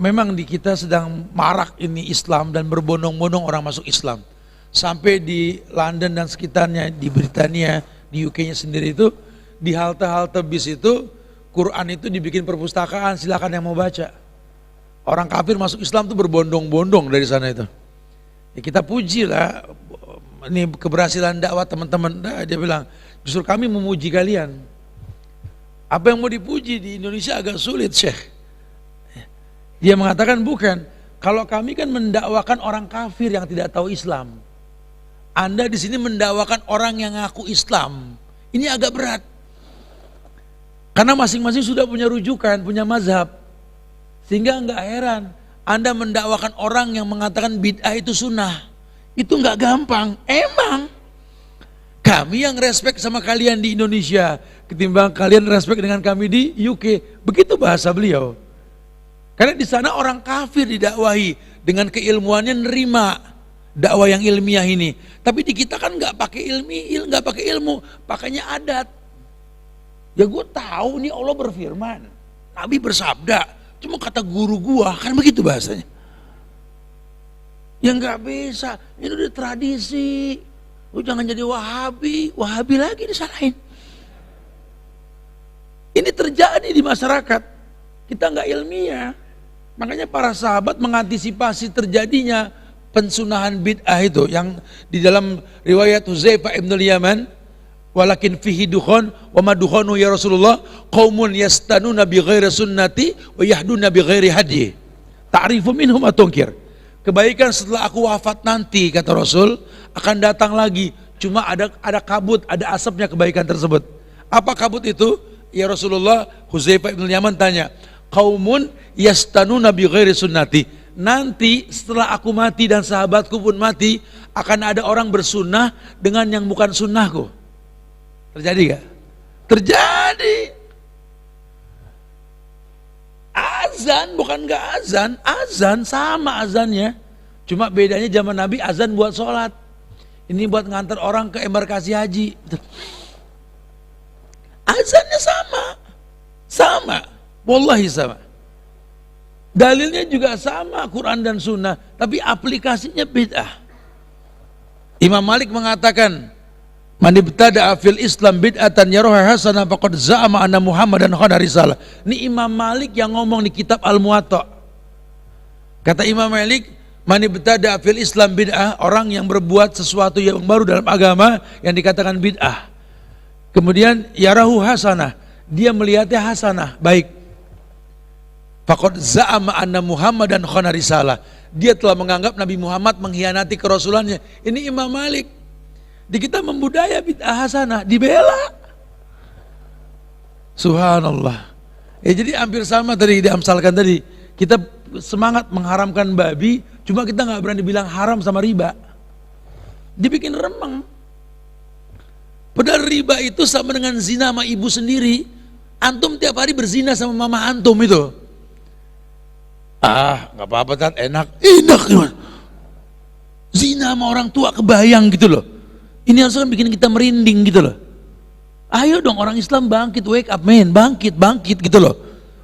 memang di kita sedang marak ini Islam dan berbondong-bondong orang masuk Islam. Sampai di London dan sekitarnya, di Britania, di UK-nya sendiri itu, di halte-halte bis itu, Quran itu dibikin perpustakaan, silakan yang mau baca. Orang kafir masuk Islam itu berbondong-bondong dari sana itu. Ya kita puji lah, ini keberhasilan dakwah teman-teman. Nah, dia bilang, justru kami memuji kalian. Apa yang mau dipuji di Indonesia agak sulit, Syekh. Dia mengatakan bukan, kalau kami kan mendakwakan orang kafir yang tidak tahu Islam. Anda di sini mendakwakan orang yang ngaku Islam. Ini agak berat. Karena masing-masing sudah punya rujukan, punya mazhab. Sehingga enggak heran Anda mendakwakan orang yang mengatakan bid'ah itu sunnah. Itu enggak gampang. Emang kami yang respect sama kalian di Indonesia ketimbang kalian respect dengan kami di UK. Begitu bahasa beliau. Karena di sana orang kafir didakwahi dengan keilmuannya nerima dakwah yang ilmiah ini. Tapi di kita kan nggak pakai ilmu, pakainya adat. Ya gue tahu nih Allah berfirman, Nabi bersabda. Cuma kata guru gua kan begitu bahasanya. Ya nggak bisa, ini udah tradisi. Lu jangan jadi Wahabi lagi disalahin. Ini terjadi di masyarakat. Kita nggak ilmiah. Makanya para sahabat mengantisipasi terjadinya pensunahan bid'ah itu yang di dalam riwayat Hudzaifah ibn al-Yaman, walakin fihi dukhon wa ma dukhonu ya Rasulullah qaumun yastanuna bi ghairi sunnati wa yahduna bi ghairi hadi ta'rifu minhum atunkir. Kebaikan setelah aku wafat nanti, kata Rasul, akan datang lagi, cuma ada kabut, ada asapnya kebaikan tersebut. Apa kabut itu? Ya Rasulullah, Hudzaifah ibn al-Yaman tanya, qaumun yastanuna bi ghairi sunnati. Nanti setelah aku mati dan sahabatku pun mati, akan ada orang bersunnah dengan yang bukan sunnahku. Terjadi gak? Terjadi. Azan bukan gak azan, azan sama azannya. Cuma bedanya zaman Nabi azan buat sholat. Ini buat ngantar orang ke embarkasi haji. Azannya sama. Wallahi sama. Dalilnya juga sama, Quran dan Sunnah, tapi aplikasinya bid'ah. Imam Malik mengatakan, man ibtada'a fil Islam bid'atan yaraha hasanah faqad za'ama anna Muhammadan khana risalah. Ini Imam Malik yang ngomong di kitab Al-Muwatta. Kata Imam Malik, man ibtada'a fil Islam bid'ah, orang yang berbuat sesuatu yang baru dalam agama yang dikatakan bid'ah. Kemudian yarahu hasanah, dia melihatnya hasanah, baik. Faqad za'ama anna Muhammadan khana risalah. Dia telah menganggap Nabi Muhammad mengkhianati kerasulannya. Ini Imam Malik. Di kita membudaya bid'ah hasanah, dibela. Subhanallah. Ya jadi hampir sama tadi diamsalkan tadi. Kita semangat mengharamkan babi, cuma kita nggak berani bilang haram sama riba. Dibikin remeng. Padahal riba itu sama dengan zina sama ibu sendiri. Antum tiap hari berzina sama mama antum itu. Nggak apa-apa kan, enak gimana? Zina sama orang tua kebayang gitu loh. Ini harus kan bikin kita merinding gitu loh. Ayo dong orang Islam bangkit, wake up man, bangkit gitu loh.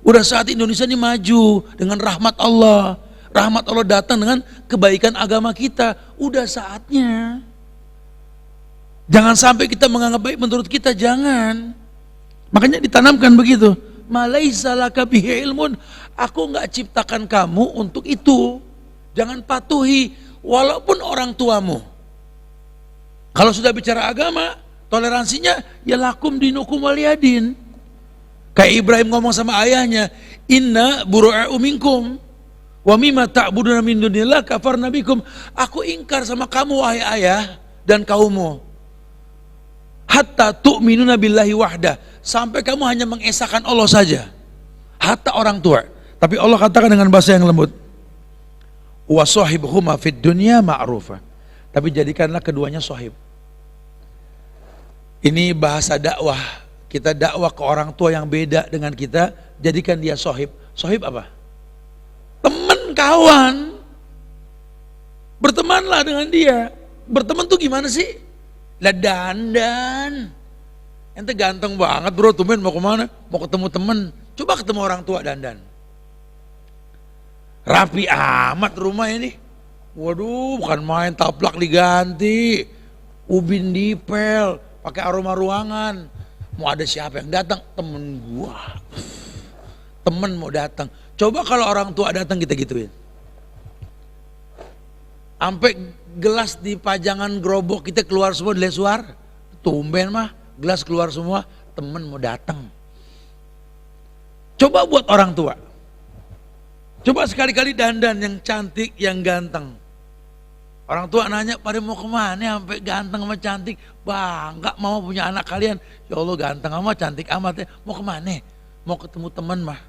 Udah saat Indonesia ini maju dengan rahmat Allah. Rahmat Allah datang dengan kebaikan agama kita. Udah saatnya. Jangan sampai kita menganggap baik menurut kita, jangan. Makanya ditanamkan begitu. Malaisa laka bihi ilmun, aku nggak ciptakan kamu untuk itu. Jangan patuhi walaupun orang tuamu. Kalau sudah bicara agama, toleransinya ya lakum dinukum waliyadin. Kayak Ibrahim ngomong sama ayahnya, inna buru'u minkum wa mimma ta'buduna min dunillah kafarna bikum. Aku ingkar sama kamu wahai ayah dan kaummu. Hatta tu'minuna billahi wahda, sampai kamu hanya mengesahkan Allah saja. Hatta orang tua. Tapi Allah katakan dengan bahasa yang lembut, wa sahibhuma fid dunya ma'rufa. Tapi jadikanlah keduanya sahib. Ini bahasa dakwah. Kita dakwah ke orang tua yang beda dengan kita, jadikan dia sahib. Sahib apa? Teman, kawan. Bertemanlah dengan dia. Berteman tuh gimana sih? Lah dandan. Ente ganteng banget bro, tumben mau kemana? Mau ketemu temen. Coba ketemu orang tua dandan. Rapi amat rumah ini. Waduh, bukan main, taplak diganti, ubin dipel, pakai aroma ruangan. Mau ada siapa yang datang? Temen gua. Temen mau datang. Coba kalau orang tua datang kita gituin. Sampai gelas di pajangan gerobok kita keluar semua di lesuar. Tumben mah, gelas keluar semua, temen mau datang. Coba buat orang tua. Coba sekali-kali dandan yang cantik, yang ganteng. Orang tua nanya, pada mau kemana sampai ganteng sama cantik? Bangga mama punya anak kalian. Ya Allah ganteng sama cantik amat ya. Mau kemana? Mau ketemu teman mah.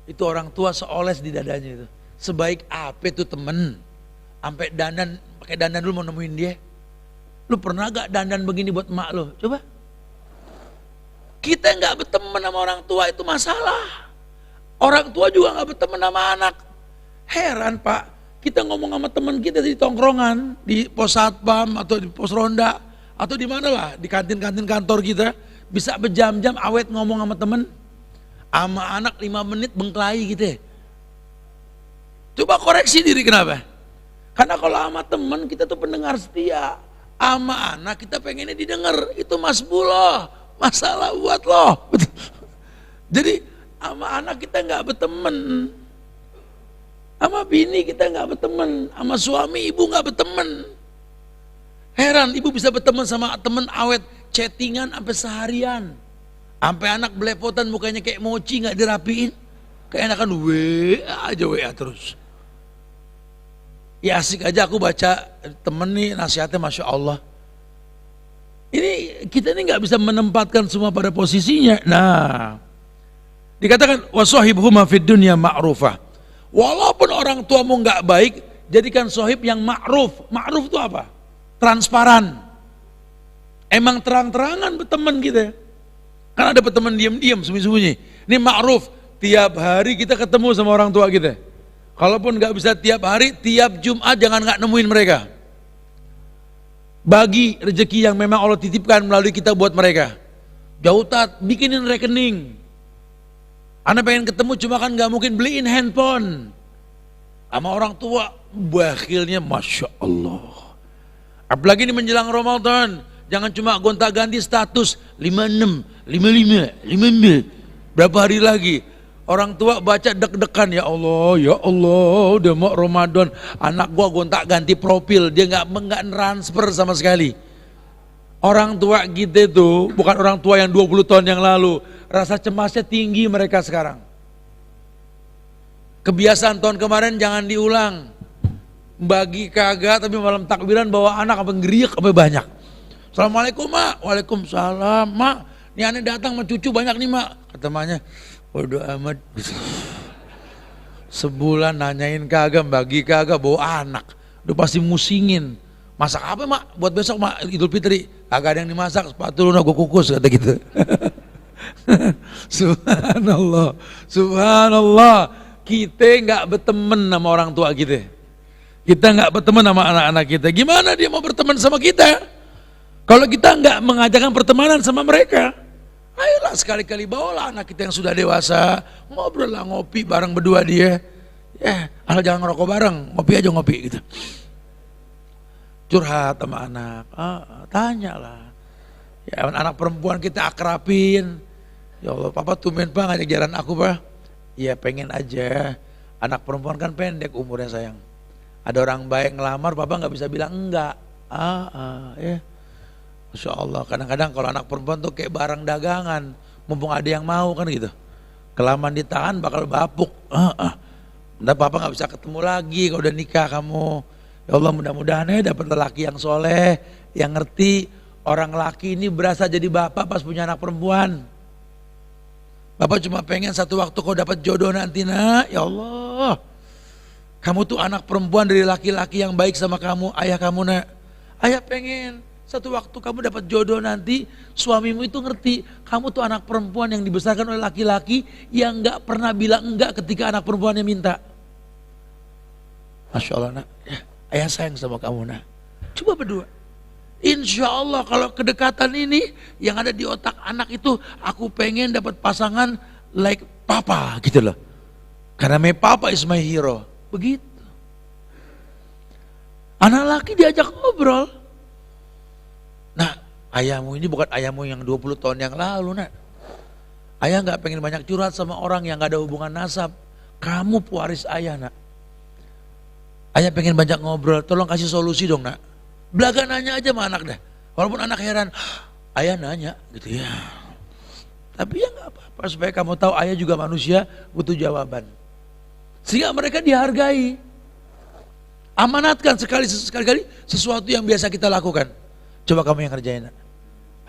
Itu orang tua seoles di dadanya itu. Sebaik apa itu temen. Sampai dandan, pakai dandan dulu mau nemuin dia. Lu pernah gak dandan begini buat emak lu? Coba. Kita gak berteman sama orang tua itu masalah. Orang tua juga gak berteman sama anak. Heran Pak. Kita ngomong sama teman kita di tongkrongan, di pos satpam atau di pos ronda atau di mana lah, di kantin-kantin kantor kita, bisa berjam-jam awet ngomong sama teman, sama anak 5 menit bengkelai gitu ya. Coba koreksi diri kenapa? Karena kalau sama teman kita tuh pendengar setia, sama anak kita pengennya didengar, itu masbullah, masalah buat lo. Jadi sama anak kita nggak berteman. Sama bini kita nggak berteman, sama suami ibu nggak berteman. Heran, ibu bisa berteman sama teman awet, chattingan sampai seharian, sampai anak belepotan mukanya kayak mochi nggak dirapiin, keenakan WA aja WA terus. Ya asik aja aku baca temen nih nasihatnya masya Allah. Ini kita ini nggak bisa menempatkan semua pada posisinya. Nah, dikatakan wasahibhuma fid dunya ma'rufah. Walaupun orang tuamu nggak baik, jadikan sohib yang ma'ruf. Ma'ruf itu apa? Transparan. Emang terang-terangan berteman kita. Kan ada berteman diam-diam, sembunyi-sembunyi. Ini ma'ruf. Tiap hari kita ketemu sama orang tua kita. Kalaupun nggak bisa tiap hari, tiap Jumat jangan nggak nemuin mereka. Bagi rezeki yang memang Allah titipkan melalui kita buat mereka. Jauh tat, bikinin rekening. Anak pengen ketemu cuma kan gak mungkin beliin handphone. Sama orang tua bakhilnya Masya Allah. Apalagi ini menjelang Ramadan. Jangan cuma gonta ganti status 56, 55, 54. Berapa hari lagi? Orang tua baca deg-degan, ya Allah udah mau Ramadan. Anak gua gonta ganti profil, dia nggak transfer sama sekali. Orang tua kita itu bukan orang tua yang 20 tahun yang lalu. Rasa cemasnya tinggi mereka sekarang. Kebiasaan tahun kemarin jangan diulang. Bagi kagak tapi malam takbiran bawa anak apa ngeriak apa banyak. Assalamualaikum mak. Waalaikumsalam mak. Ini aneh datang sama cucu banyak nih mak. Kata maknya, waduh amat. Sebulan nanyain kagak, bagi kagak bawa anak. Udah pasti musingin. Masak apa mak? Buat besok mak Idul Fitri. Kagak ada yang dimasak, sepatu lu gue kukus kata gitu. Subhanallah, subhanallah. Kita nggak berteman sama orang tua kita. Kita nggak berteman sama anak-anak kita. Gimana dia mau berteman sama kita? Kalau kita nggak mengajarkan pertemanan sama mereka, ayolah sekali-kali bawalah anak kita yang sudah dewasa, ngobrol lah, ngopi bareng berdua dia. Ya, asal jangan ngerokok bareng, ngopi aja ngopi gitu. Curhat sama anak, tanyalah. Ya, anak perempuan kita akrabin. Ya Allah, papa tumben pak ngajak jalan aku pak. Iya pengen aja. Anak perempuan kan pendek umurnya sayang. Ada orang baik ngelamar, papa nggak bisa bilang enggak. Ya. Masya Allah, kadang-kadang kalau anak perempuan tuh kayak barang dagangan. Mumpung ada yang mau kan gitu. Kelamaan ditahan bakal bapuk. Udah papa nggak bisa ketemu lagi kalau udah nikah kamu. Ya Allah mudah-mudahan ya dapat lelaki yang soleh, yang ngerti. Orang laki ini berasa jadi bapak pas punya anak perempuan. Bapak cuma pengen satu waktu kau dapat jodoh nanti nak, ya Allah. Kamu tuh anak perempuan dari laki-laki yang baik sama kamu, ayah kamu nak. Ayah pengen satu waktu kamu dapat jodoh nanti, suamimu itu ngerti. Kamu tuh anak perempuan yang dibesarkan oleh laki-laki yang gak pernah bilang enggak ketika anak perempuannya minta. Masya Allah nak, ya, ayah sayang sama kamu nak. Coba berdua. Insya Allah kalau kedekatan ini yang ada di otak anak itu, aku pengen dapat pasangan like papa gitu loh. Karena my papa is my hero. Begitu. Anak laki diajak ngobrol. Nah, ayahmu ini bukan ayahmu yang 20 tahun yang lalu nak. Ayah gak pengen banyak curhat sama orang yang gak ada hubungan nasab. Kamu pewaris ayah nak. Ayah pengen banyak ngobrol, tolong kasih solusi dong nak. Belaga nanya aja sama anak dah. Walaupun anak heran, ayah nanya gitu ya. Tapi ya gak apa-apa, supaya kamu tahu ayah juga manusia butuh jawaban. Sehingga mereka dihargai. Amanatkan sekali-kali sesuatu yang biasa kita lakukan. Coba kamu yang kerjain nak.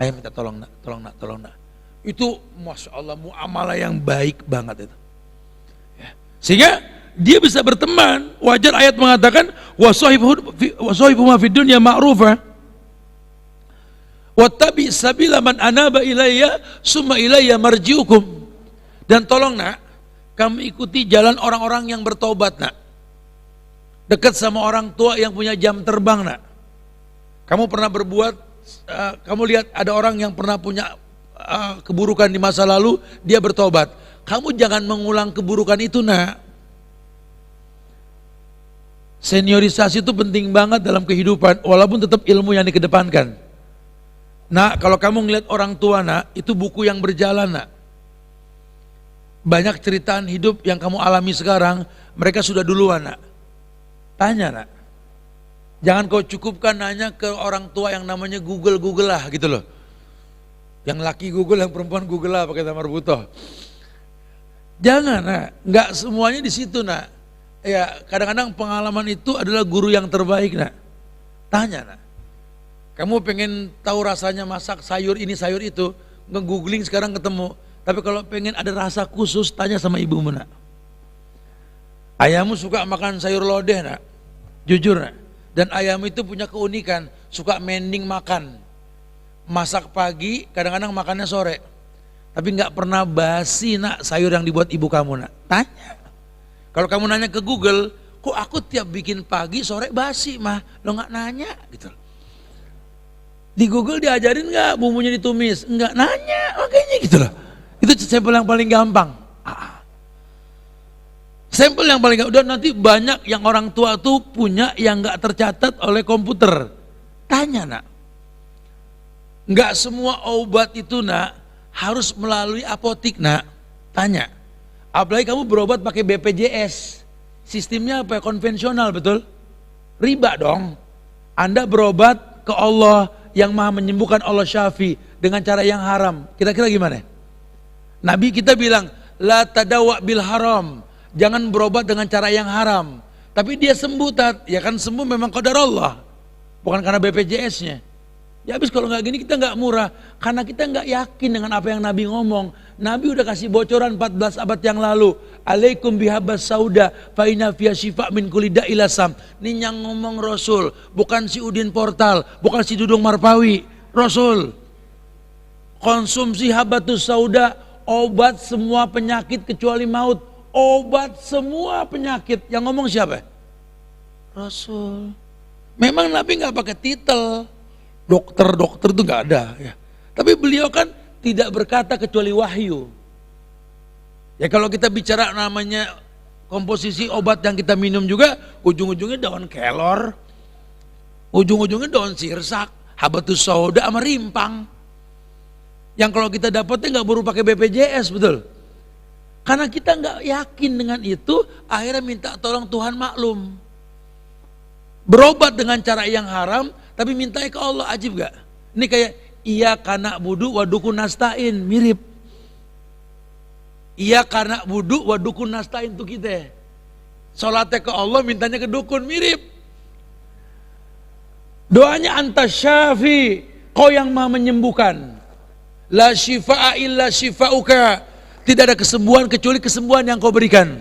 Ayah minta tolong nak, tolong nak. Itu Masya Allah muamalah yang baik banget itu. Ya. Sehingga dia bisa berteman. Wajar ayat mengatakan wasohibuhuma fid dunya ma'rufa wattabi sabila man anaba ilayya summa ilayya marji'ukum. Dan tolong nak, kamu ikuti jalan orang-orang yang bertobat nak. Dekat sama orang tua yang punya jam terbang nak. Kamu pernah berbuat, kamu lihat ada orang yang pernah punya keburukan di masa lalu, dia bertobat. Kamu jangan mengulang keburukan itu nak. Seniorisasi itu penting banget dalam kehidupan, walaupun tetap ilmu yang dikedepankan. Nah, kalau kamu ngeliat orang tua nak, itu buku yang berjalan nak. Banyak ceritaan hidup yang kamu alami sekarang, mereka sudah duluan nak. Tanya nak. Jangan kau cukupkan nanya ke orang tua yang namanya Google lah gitu loh. Yang laki Google, yang perempuan Google lah pakai tamar butoh. Jangan nak, nggak semuanya di situ nak. Ya kadang-kadang pengalaman itu adalah guru yang terbaik nak. Tanya nak. Kamu pengen tahu rasanya masak sayur ini sayur itu, nge-googling sekarang ketemu. Tapi kalau pengen ada rasa khusus, tanya sama ibumu nak. Ayahmu suka makan sayur lodeh nak. Jujur nak. Dan ayahmu itu punya keunikan, suka mending makan. Masak pagi, kadang-kadang makannya sore. Tapi nggak pernah basi nak sayur yang dibuat ibu kamu nak. Tanya. Kalau kamu nanya ke Google, kok aku tiap bikin pagi sore basi mah, lo nggak nanya gitu. Di Google diajarin nggak bumbunya ditumis? Nggak nanya, makanya gitu loh. Itu sampel yang paling gampang. Sampel yang paling gampang. Udah nanti banyak yang orang tua tuh punya yang nggak tercatat oleh komputer. Tanya nak. Nggak semua obat itu nak harus melalui apotik nak. Tanya. Apalagi kamu berobat pakai BPJS, sistemnya apa? Konvensional betul? Riba dong. Anda berobat ke Allah yang maha menyembuhkan, Allah syafi, dengan cara yang haram. Kira-kira gimana? Nabi kita bilang, la tadawa bil haram. Jangan berobat dengan cara yang haram. Tapi dia sembuh tat, ya kan sembuh memang qadar Allah. Bukan karena BPJS-nya. Ya habis kalau nggak gini kita nggak murah, karena kita nggak yakin dengan apa yang Nabi ngomong. Nabi udah kasih bocoran 14 abad yang lalu. Alaikum bihabas sauda fa inna fiha syifa min kulli da'il asam. Ini yang ngomong Rasul, bukan si Udin Portal, bukan si Dudung Marpawi. Rasul. Konsumsi habatus sauda, obat semua penyakit kecuali maut. Obat semua penyakit. Yang ngomong siapa? Rasul. Memang Nabi nggak pakai titel. Dokter itu nggak ada ya. Tapi beliau kan tidak berkata kecuali wahyu. Ya kalau kita bicara namanya komposisi obat yang kita minum juga, ujung-ujungnya daun kelor, ujung-ujungnya daun sirsak, habatus sauda sama rimpang. Yang kalau kita dapatnya nggak baru pakai BPJS, betul? Karena kita nggak yakin dengan itu, akhirnya minta tolong Tuhan maklum. Berobat dengan cara yang haram, tapi minta ke Allah, ajib gak? Ini kayak iya karena budu wa dukun nastain, mirip. Iya karena budu wa dukun nastain tuh kita. Salatnya ke Allah, mintanya ke dukun, mirip. Doanya anta syafi, kau yang maha menyembuhkan. La syifa'a illa syifa'uka. Tidak ada kesembuhan kecuali kesembuhan yang kau berikan.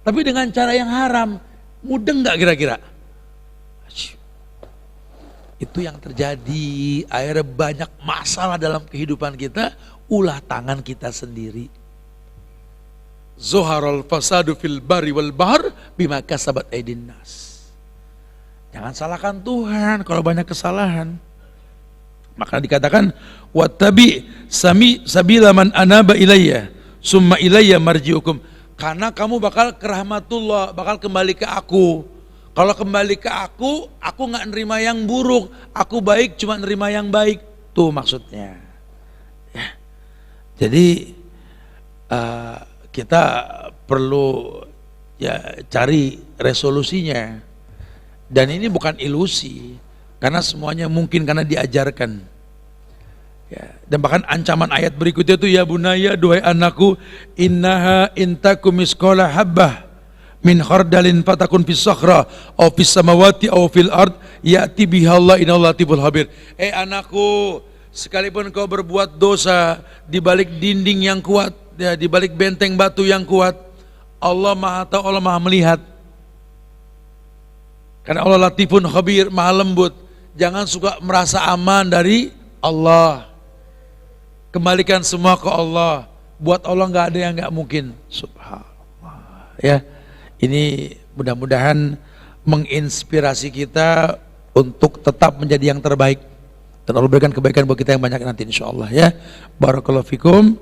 Tapi dengan cara yang haram, mudeng gak kira-kira? Itu yang terjadi. Akhirnya banyak masalah dalam kehidupan kita, ulah tangan kita sendiri. Zoharul fasadu fil bari wal bahr bima kasabat aydin nas. Jangan salahkan Tuhan kalau banyak kesalahan. Maka dikatakan wattabi sabila man anaba ilayya summa ilayya marji'ukum. Karena kamu bakal ke rahmatullah, bakal kembali ke aku. Kalau kembali ke aku nggak nerima yang buruk. Aku baik, cuma nerima yang baik. Tuh maksudnya. Ya. Jadi kita perlu ya cari resolusinya. Dan ini bukan ilusi, karena semuanya mungkin karena diajarkan. Ya, dan bahkan ancaman ayat berikutnya itu ya bunaya, duhai anakku, innaha intakum misqala habbah min khardalin fatakun fis sakhra aw fis samawati aw fil ard ya'ti bihallah innallaha latiful khabir. Anakku, sekalipun kau berbuat dosa di balik dinding yang kuat, ya, di balik benteng batu yang kuat, Allah Maha tahu, Allah Maha melihat. Karena Allah latifun khabir, Maha lembut. Jangan suka merasa aman dari Allah. Kembalikan semua ke Allah. Buat Allah nggak ada yang nggak mungkin. Subhanallah. Ya, ini mudah-mudahan menginspirasi kita untuk tetap menjadi yang terbaik. Dan Allah berikan kebaikan buat kita yang banyak nanti insya Allah ya. Barakallahu fikum.